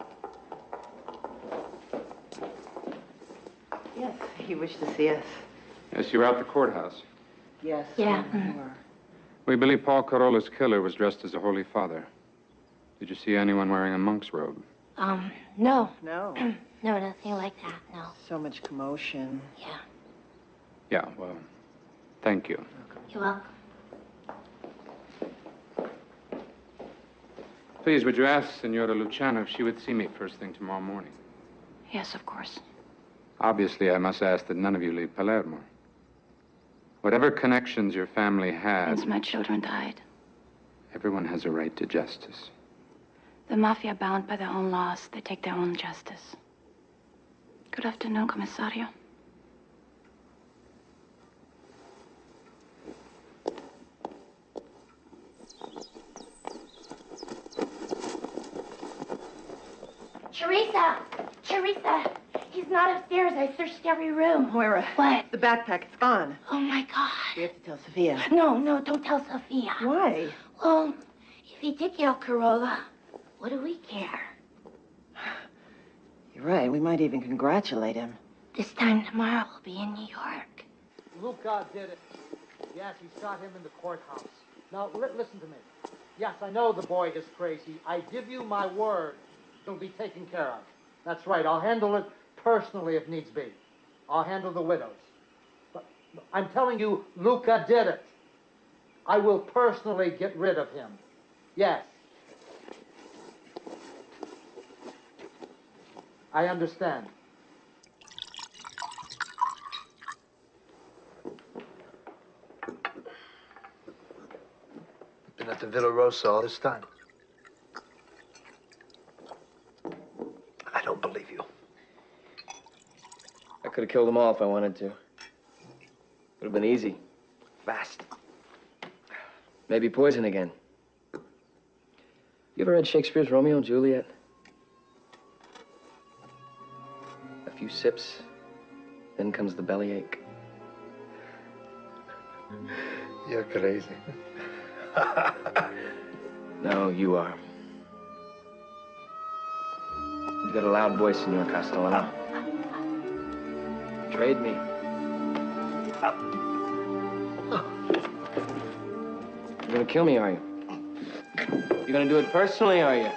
Yes, he wished to see us. Yes, you were at the courthouse. Yes. Yeah. we were. We believe Paul Corolla's killer was dressed as a Holy Father. Did you see anyone wearing a monk's robe? No. No. No, nothing like that, no. So much commotion. Yeah. Yeah, well, thank you. You're welcome. Please, would you ask Senora Luciano if she would see me first thing tomorrow morning? Yes, of course. Obviously, I must ask that none of you leave Palermo. Whatever connections your family had, Since my children died, everyone has a right to justice. the mafia, bound by their own laws, they take their own justice. Good afternoon, Commissario. Teresa! Teresa! He's not upstairs. I searched every room. Moira. What? The backpack, it's gone. Oh, my God. We have to tell Sophia. No, don't tell Sophia. Why? Well, if he did kill Corolla, what do we care? You're right. We might even congratulate him. This time tomorrow, we'll be in New York. Luca did it. Yes, he shot him in the courthouse. Now, listen to me. Yes, I know the boy is crazy. I give you my word he'll be taken care of. That's right. I'll handle it personally if needs be. I'll handle the widows. But I'm telling you, Luca did it. I will personally get rid of him. Yes. I understand. Been at the Villa Rosa all this time. I don't believe you. I could have killed them all if I wanted to. Would have been easy. Fast. Maybe poison again. You ever read Shakespeare's Romeo and Juliet? A few sips, then comes the bellyache. You're crazy. No, you are. You got a loud voice, Senor Castellano. Trade me. You're gonna kill me, are you? You're gonna do it personally, are you?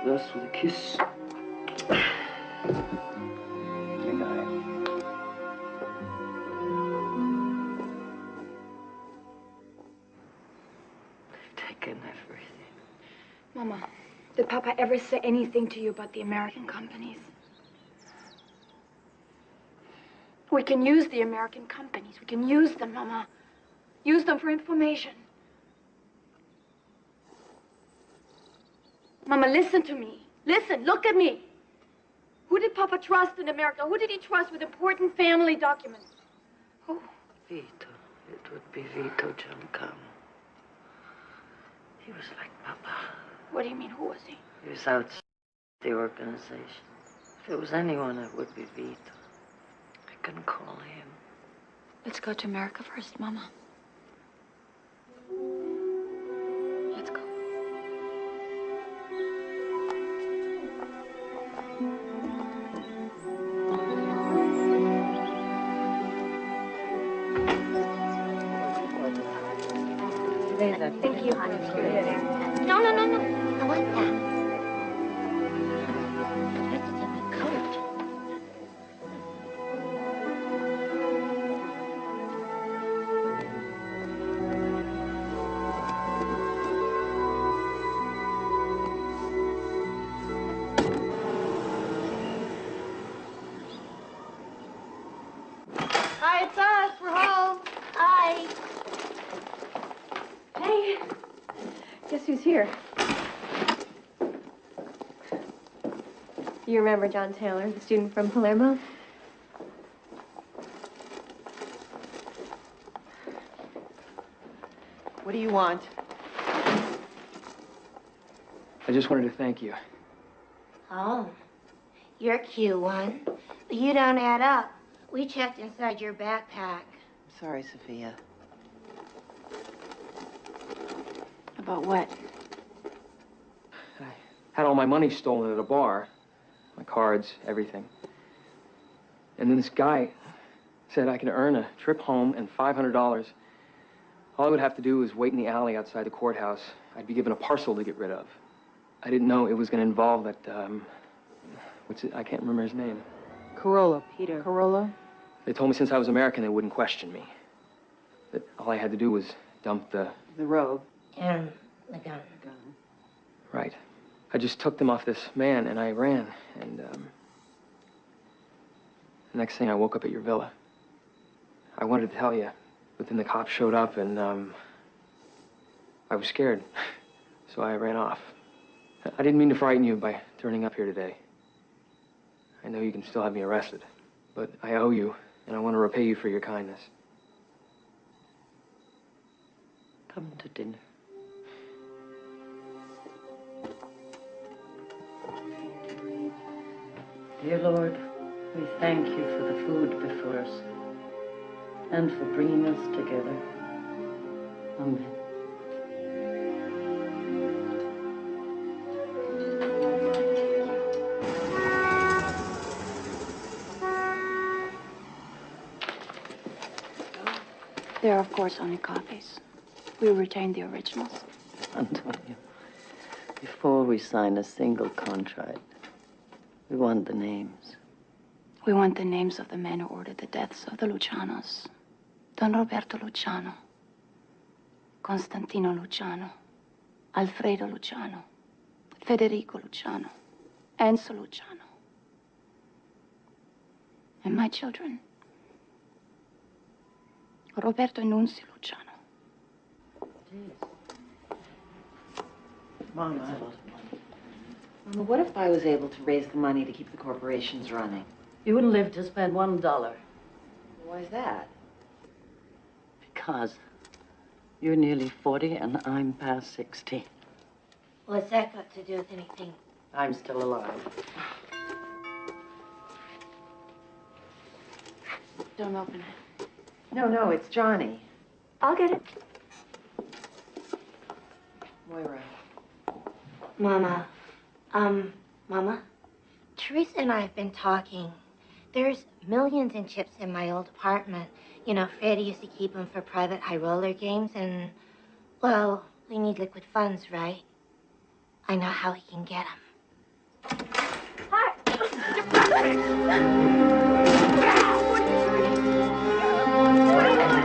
Thus with a kiss. Taken everything. Mama, did Papa ever say anything to you about the American companies? We can use the American companies. We can use them, Mama. Use them for information. Mama, listen to me. Listen, look at me. Who did Papa trust in America? Who did he trust with important family documents? Who? Vito. It would be Vito Giancano. He was like Papa. What do you mean, who was he? He was outside the organization. If it was anyone, it would be Vito. I couldn't call him. Let's go to America first, Mama. Let's go. Thank you. No. I want that. That's in my coat. Hi, it's us. We're home. Hi. Hey, guess who's here? You remember John Taylor, the student from Palermo? What do you want? I just wanted to thank you. Oh, you're a cute one. But you don't add up. We checked inside your backpack. Sorry, Sophia. About what? I had all my money stolen at a bar. My cards, everything. And then this guy said I could earn a trip home and $500. All I would have to do was wait in the alley outside the courthouse. I'd be given a parcel to get rid of. I didn't know it was going to involve that, what's it? I can't remember his name. Corolla. Peter. Corolla? They told me since I was American, they wouldn't question me. That all I had to do was dump the... The robe. And the gun. Right. I just took them off this man and I ran. And, the next thing I woke up at your villa. I wanted to tell you, but then the cops showed up and, I was scared. So I ran off. I didn't mean to frighten you by turning up here today. I know you can still have me arrested, but I owe you, and I want to repay you for your kindness. Come to dinner. Dear Lord, we thank you for the food before us and for bringing us together. Amen. There are, of course, only copies. We retain the originals. Antonio, before we sign a single contract, we want the names. We want the names of the men who ordered the deaths of the Lucianos. Don Roberto Luciano, Constantino Luciano, Alfredo Luciano, Federico Luciano, Enzo Luciano, and my children, Roberto and Nunzio Luciano. Mama, what if I was able to raise the money to keep the corporations running? You wouldn't live to spend $1. Why is that? Because you're nearly 40 and I'm past 60. What's that got to do with anything? I'm still alive. Don't open it. No, it's Johnny. I'll get it. Moira. Mama. Mama? Teresa and I have been talking. There's millions in chips in my old apartment. You know, Freddie used to keep them for private high roller games and, well, we need liquid funds, right? I know how we can get them.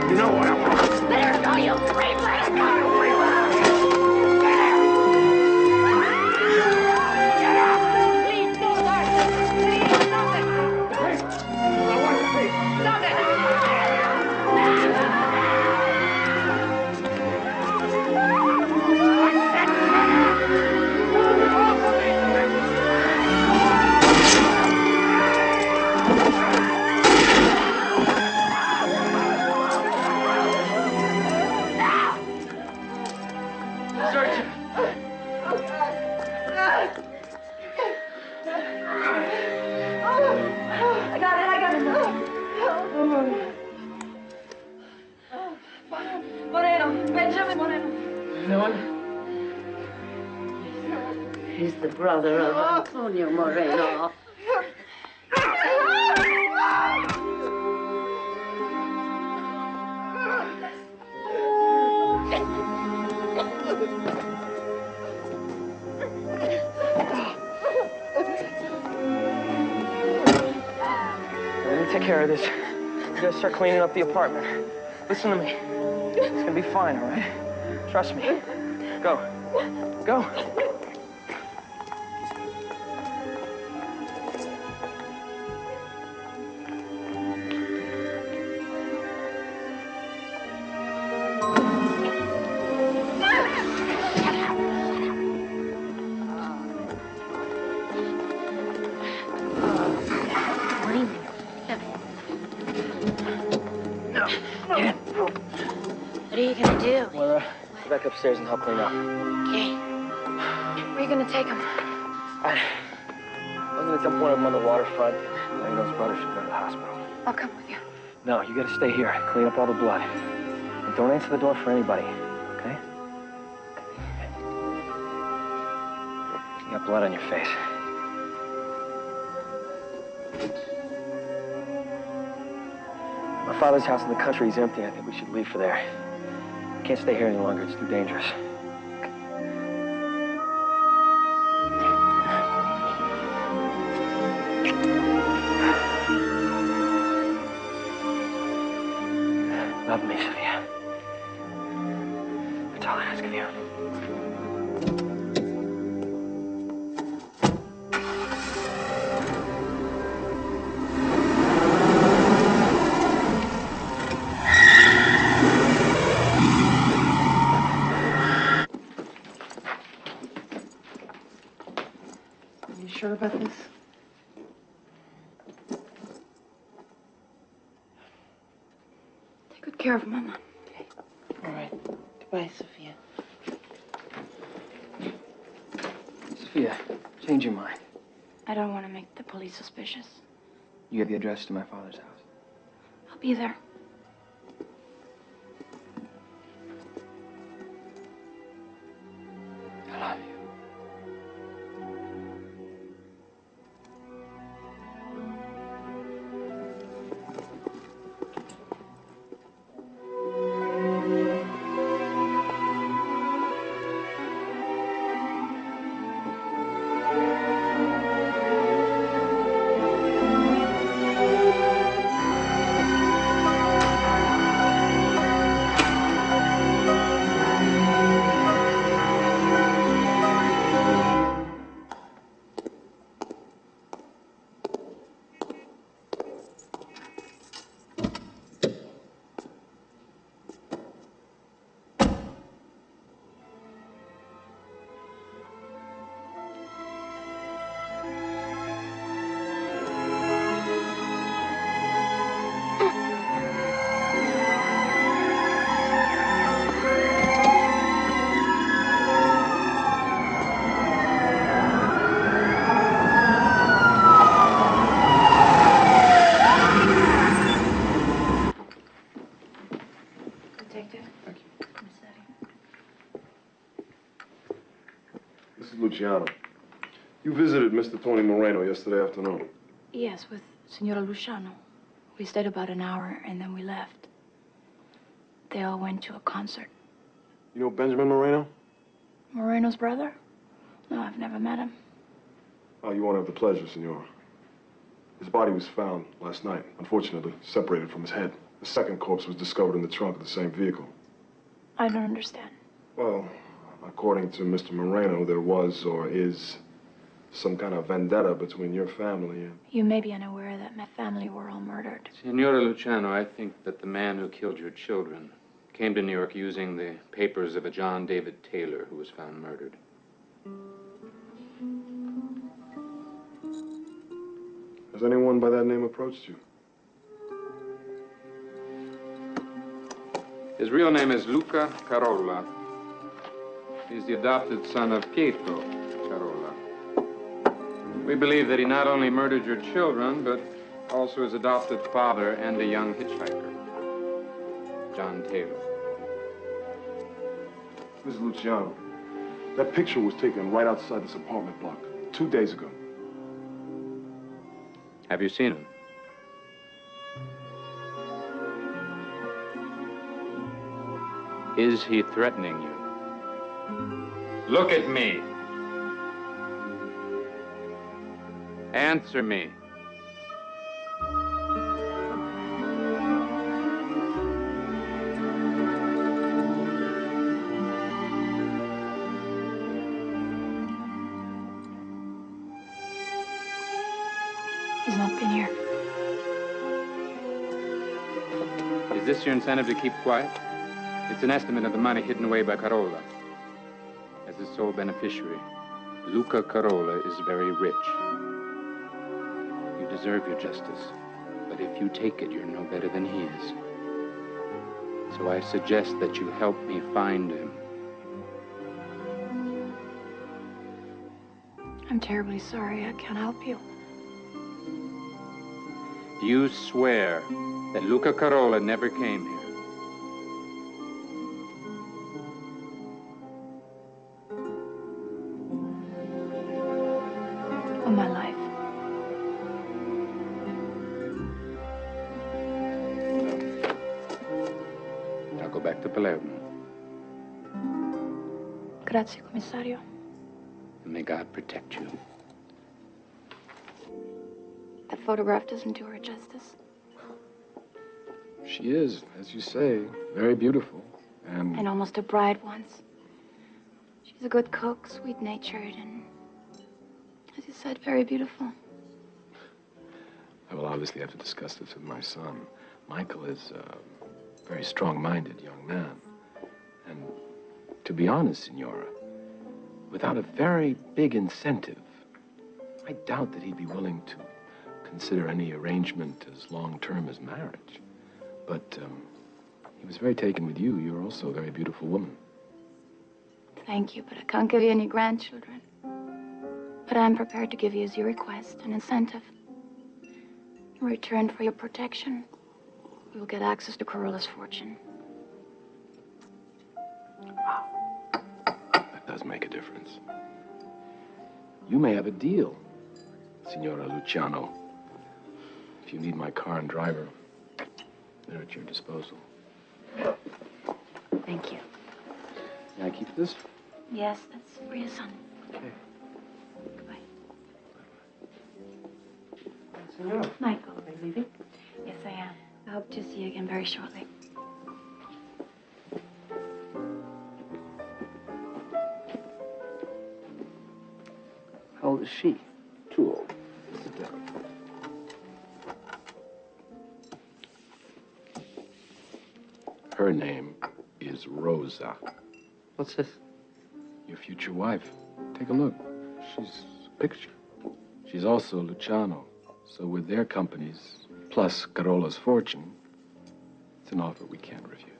You know what I want. Let her go, you creep! Let her go! Get up! Please, no, Larson! Please, stop it! I want to please. Stop it! Moreno, Benjamin Moreno. No one? He's the brother of Antonio Moreno. take care of this. We gotta start cleaning up the apartment. Listen to me. It's gonna be fine, all right? Trust me. Go. Go. What are you gonna do? Laura, go back upstairs and help clean up. Okay. Where are you gonna take him? I'm gonna dump one of them on the waterfront. Moreno's brother should go to the hospital. I'll come with you. No, you gotta stay here. Clean up all the blood. And don't answer the door for anybody, okay? You got blood on your face. My father's house in the country is empty. I think we should leave for there. Can't stay here any longer. It's too dangerous. Love me, Sophia. That's all I ask of you. You sure about this? Take good care of him, Mama. All right. Goodbye, Sophia. Sophia, change your mind. I don't want to make the police suspicious. You have the address to my father's house. I'll be there. I love you. Mrs. Luciano, you visited Mr. Tony Moreno yesterday afternoon. Yes, with Senora Luciano. We stayed about an hour and then we left. They all went to a concert. You know Benjamin Moreno? Moreno's brother? No, I've never met him. Oh, you won't have the pleasure, senor. His body was found last night, unfortunately, separated from his head. The second corpse was discovered in the trunk of the same vehicle. I don't understand. Well, according to Mr. Moreno, there was or is some kind of vendetta between your family and... You may be unaware that my family were all murdered. Signora Luciano, I think that the man who killed your children came to New York using the papers of a John David Taylor who was found murdered. Has anyone by that name approached you? His real name is Luca Carolla. He's the adopted son of Pietro Carolla. We believe that he not only murdered your children, but also his adopted father and a young hitchhiker, John Taylor. Mrs. Luciano, that picture was taken right outside this apartment block 2 days ago. Have you seen him? Is he threatening you? Look at me. Answer me. He's not been here. Is this your incentive to keep quiet? It's an estimate of the money hidden away by Carola. As the sole beneficiary, Luca Carola is very rich. You deserve your justice, but if you take it, you're no better than he is. So I suggest that you help me find him. I'm terribly sorry. I can't help you. Do you swear that Luca Carola never came here? All my life. I'll go back to Palermo. Grazie, commissario. And may God protect you. That photograph doesn't do her justice. She is, as you say, very beautiful. And almost a bride once. She's a good cook, sweet-natured, and, as you said, very beautiful. I will obviously have to discuss this with my son. Michael is a very strong-minded young man. And to be honest, Signora, without a very big incentive, I doubt that he'd be willing to consider any arrangement as long-term as marriage. But he was very taken with you. You're also a very beautiful woman. Thank you, but I can't give you any grandchildren. But I'm prepared to give you, as you request, an incentive. In return for your protection, you will get access to Carola's fortune. That does make a difference. You may have a deal, Signora Luciano. If you need my car and driver, they're at your disposal. Thank you. Can I keep this? Yes, that's for your son. Okay. Goodbye. Senora. Michael. Are you leaving? Yes, I am. I hope to see you again very shortly. How old is she? Too old. Sit down. Her name is Rosa. What's this? Your future wife. Take a look. She's a picture. She's also Luciano. So with their companies, plus Carola's fortune, it's an offer we can't refuse.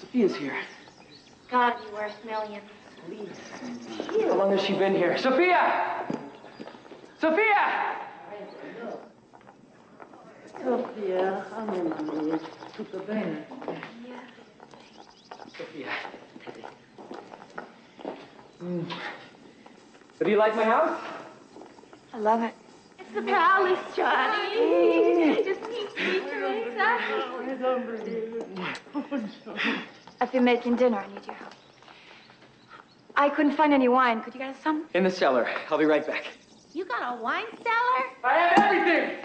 Sophia's here. Gotta be worth millions. How long has she been here? Sophia! Sophia! Sofia, amore, tutto bene? Sophia. So do you like my house? I love it. It's the palace, Johnny. Just keep me Teresa. I've been making dinner. I need your help. I couldn't find any wine. Could you get us some? In the cellar. I'll be right back. You got a wine cellar? I have everything!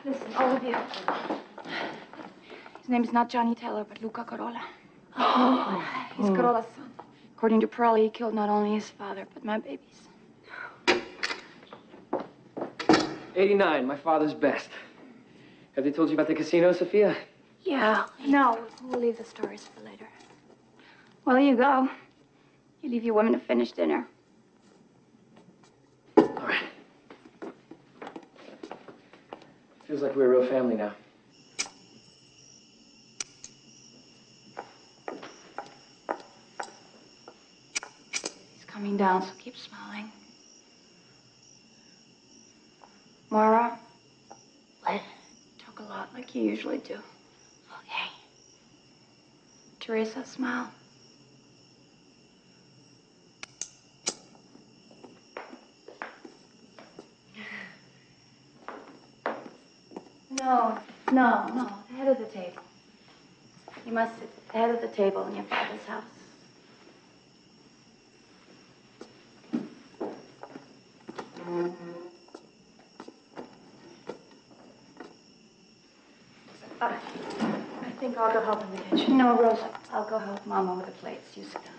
Listen, all of you. His name is not Johnny Taylor, but Luca Carola. He's Carola's son. According to Pearl, he killed not only his father, but my babies. 89, my father's best. Have they told you about the casino, Sophia? Yeah. No, we'll leave the stories for later. Well, you go. You leave your women to finish dinner. All right. Feels like we're a real family now. He's coming down, so keep smiling. Moira. What? Talk a lot like you usually do. Okay. Teresa, smile. No, at the head of the table. You must sit at the head of the table in your father's house. I think I'll go help in the kitchen. No, Rosa, I'll go help Mama with the plates. You sit down.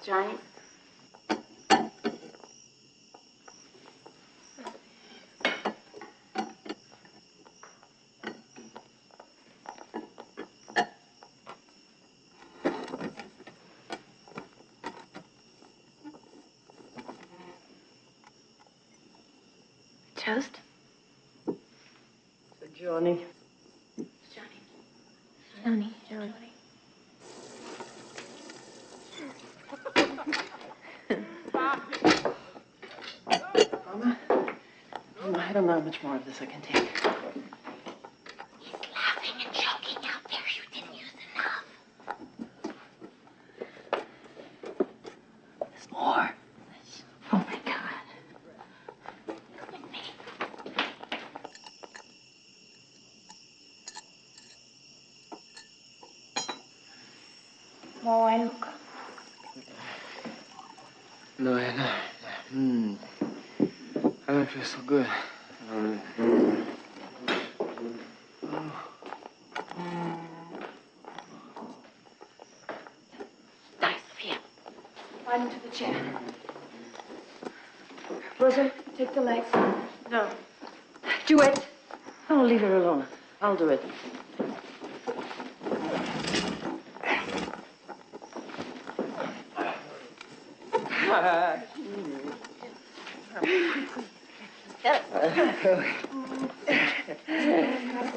Johnny. Toast? For Johnny. Johnny. Mama, I don't know how much more of this I can take. He's laughing and joking out there. You didn't use enough. There's more. Oh my God. Come with me. More wine, Luca. No, Anna. I don't feel so good. Nice, Sophia. Right into the chair. Rosa, take the legs. No. Do it. I'll leave her alone. I'll do it.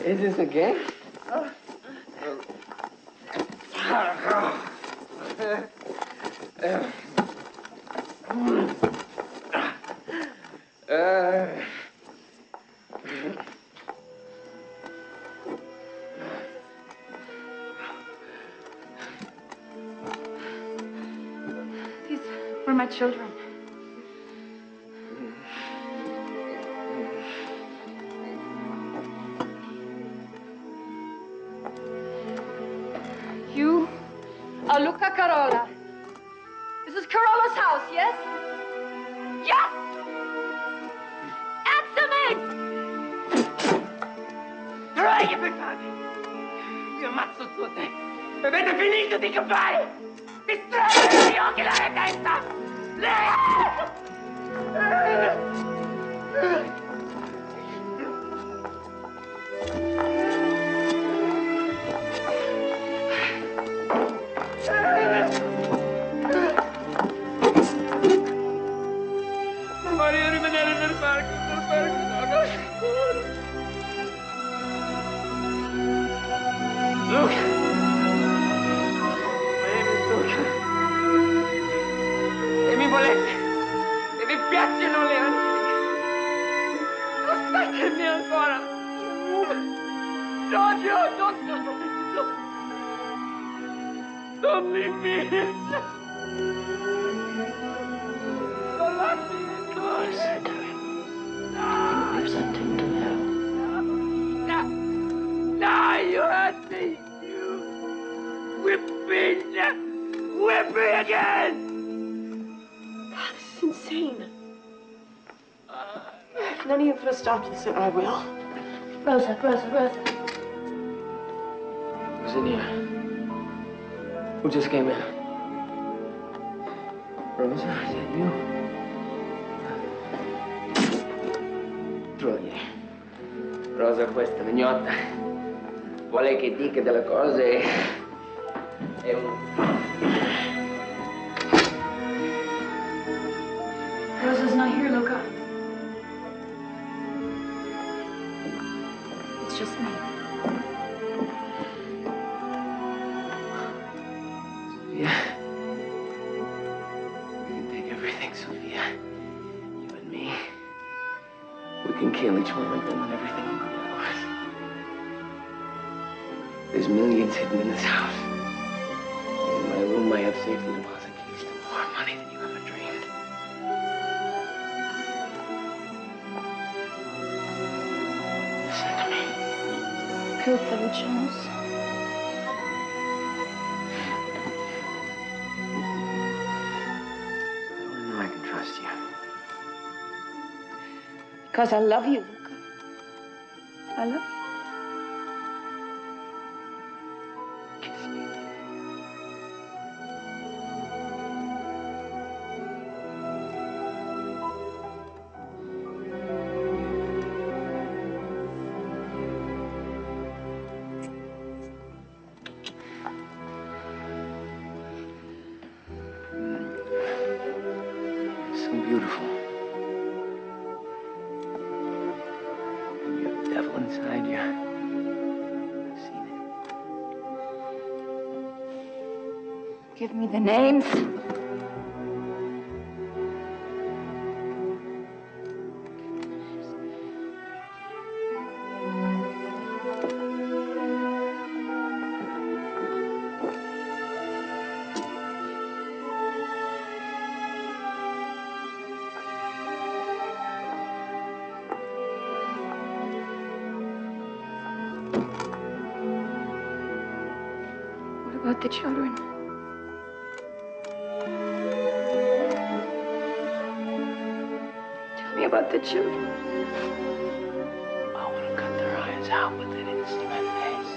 Is this a game? These were my children. You are Luca Carola. This is Carola's house, yes? Yes! Answer me! Draghi, per fame! Io ammazzo tutte! Avete finito di campare! Distraete gli occhi dalla testa! Voglio rimanere nel parco, no, no, sicuro. Luca! E mi volete, e vi piacciono le antiche. Aspettatemi ancora. Giorgio, non mi minaccia. Non lasci I said to him, you sent him to hell. No. bitch! Whip me again! God, this is insane. If none of you put a stop to this, then I will. Rosa. Who's in here? Who just came in? Rosa, is that you? Troie. Rosa, questa mignotta vuole che dica delle cose. È un... Rosa's not here, Luca. It's just me. Sophia. We can take everything, Sophia. You and me. We can kill each one of them and everything will be ours. There's millions hidden in this house. In my room, I have safety deposit keys to more money than you ever dreamed. Listen to me. Killed them, Charles. I know I can trust you. Because I love you, Luca. I love you. So beautiful. And you have the devil inside you. I've seen it. Give me the names. What about the children? Tell me about the children. I want to cut their eyes out, but they didn't see my face.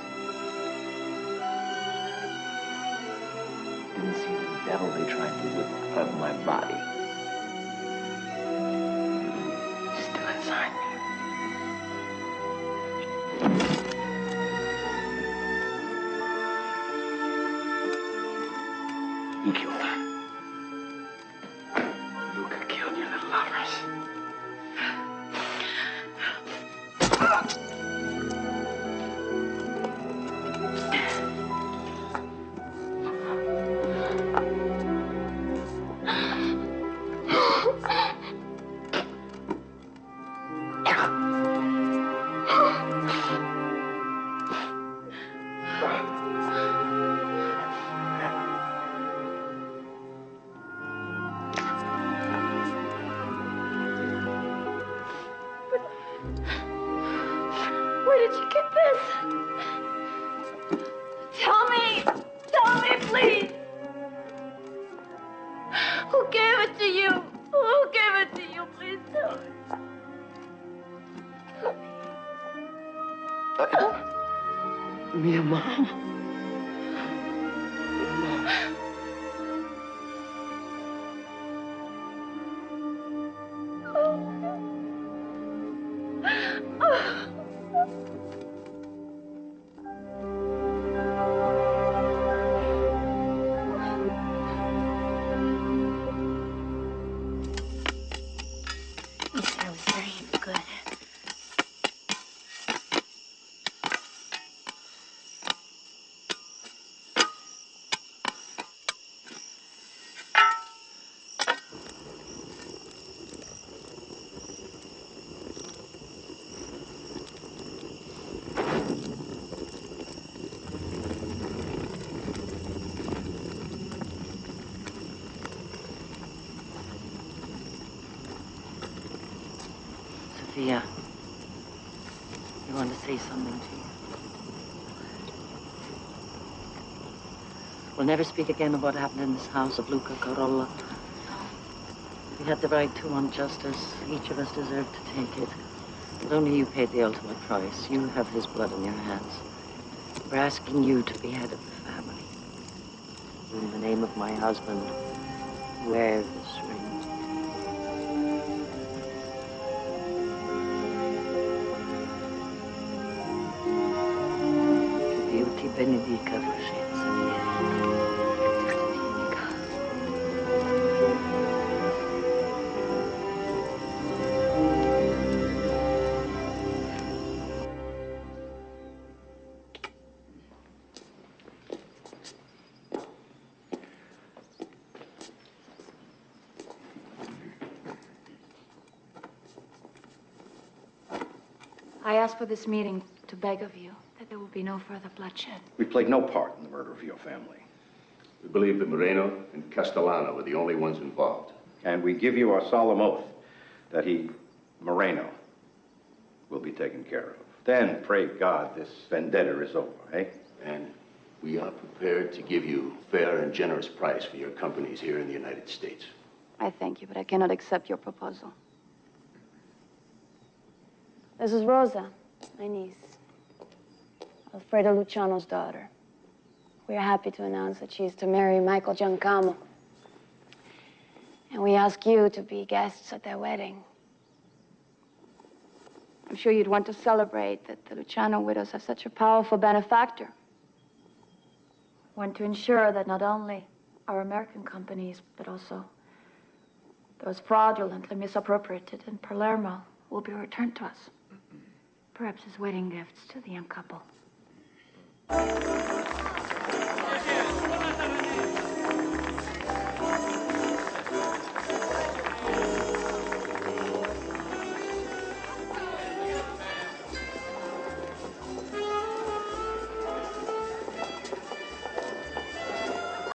Didn't see the devil they tried to whip out of my body. Still inside me. You killed them. Luca killed your little lovers. Where did you get this? Tell me, please. Who gave it to you? Who gave it to you? Please tell me. Me and Mom. Yes, that was very good. Sophia, you want to say something to you? We'll never speak again of what happened in this house of Luca Carolla. We had the right to want justice. Each of us deserved to take it. But only you paid the ultimate price. You have his blood in your hands. We're asking you to be head of the family. In the name of my husband, wear this ring. Che Dio ti benedica, dolcezza mia. I asked for this meeting to beg of you that there will be no further bloodshed. We played no part in the murder of your family. We believe that Moreno and Castellano were the only ones involved. And we give you our solemn oath that Moreno, will be taken care of. Then, pray God, this vendetta is over, eh? And we are prepared to give you fair and generous price for your companies here in the United States. I thank you, but I cannot accept your proposal. This is Rosa, my niece, Alfredo Luciano's daughter. We are happy to announce that she is to marry Michael Giancamo. And we ask you to be guests at their wedding. I'm sure you'd want to celebrate that the Luciano widows have such a powerful benefactor. We want to ensure that not only our American companies, but also those fraudulently misappropriated in Palermo will be returned to us. Perhaps as wedding gifts to the young couple.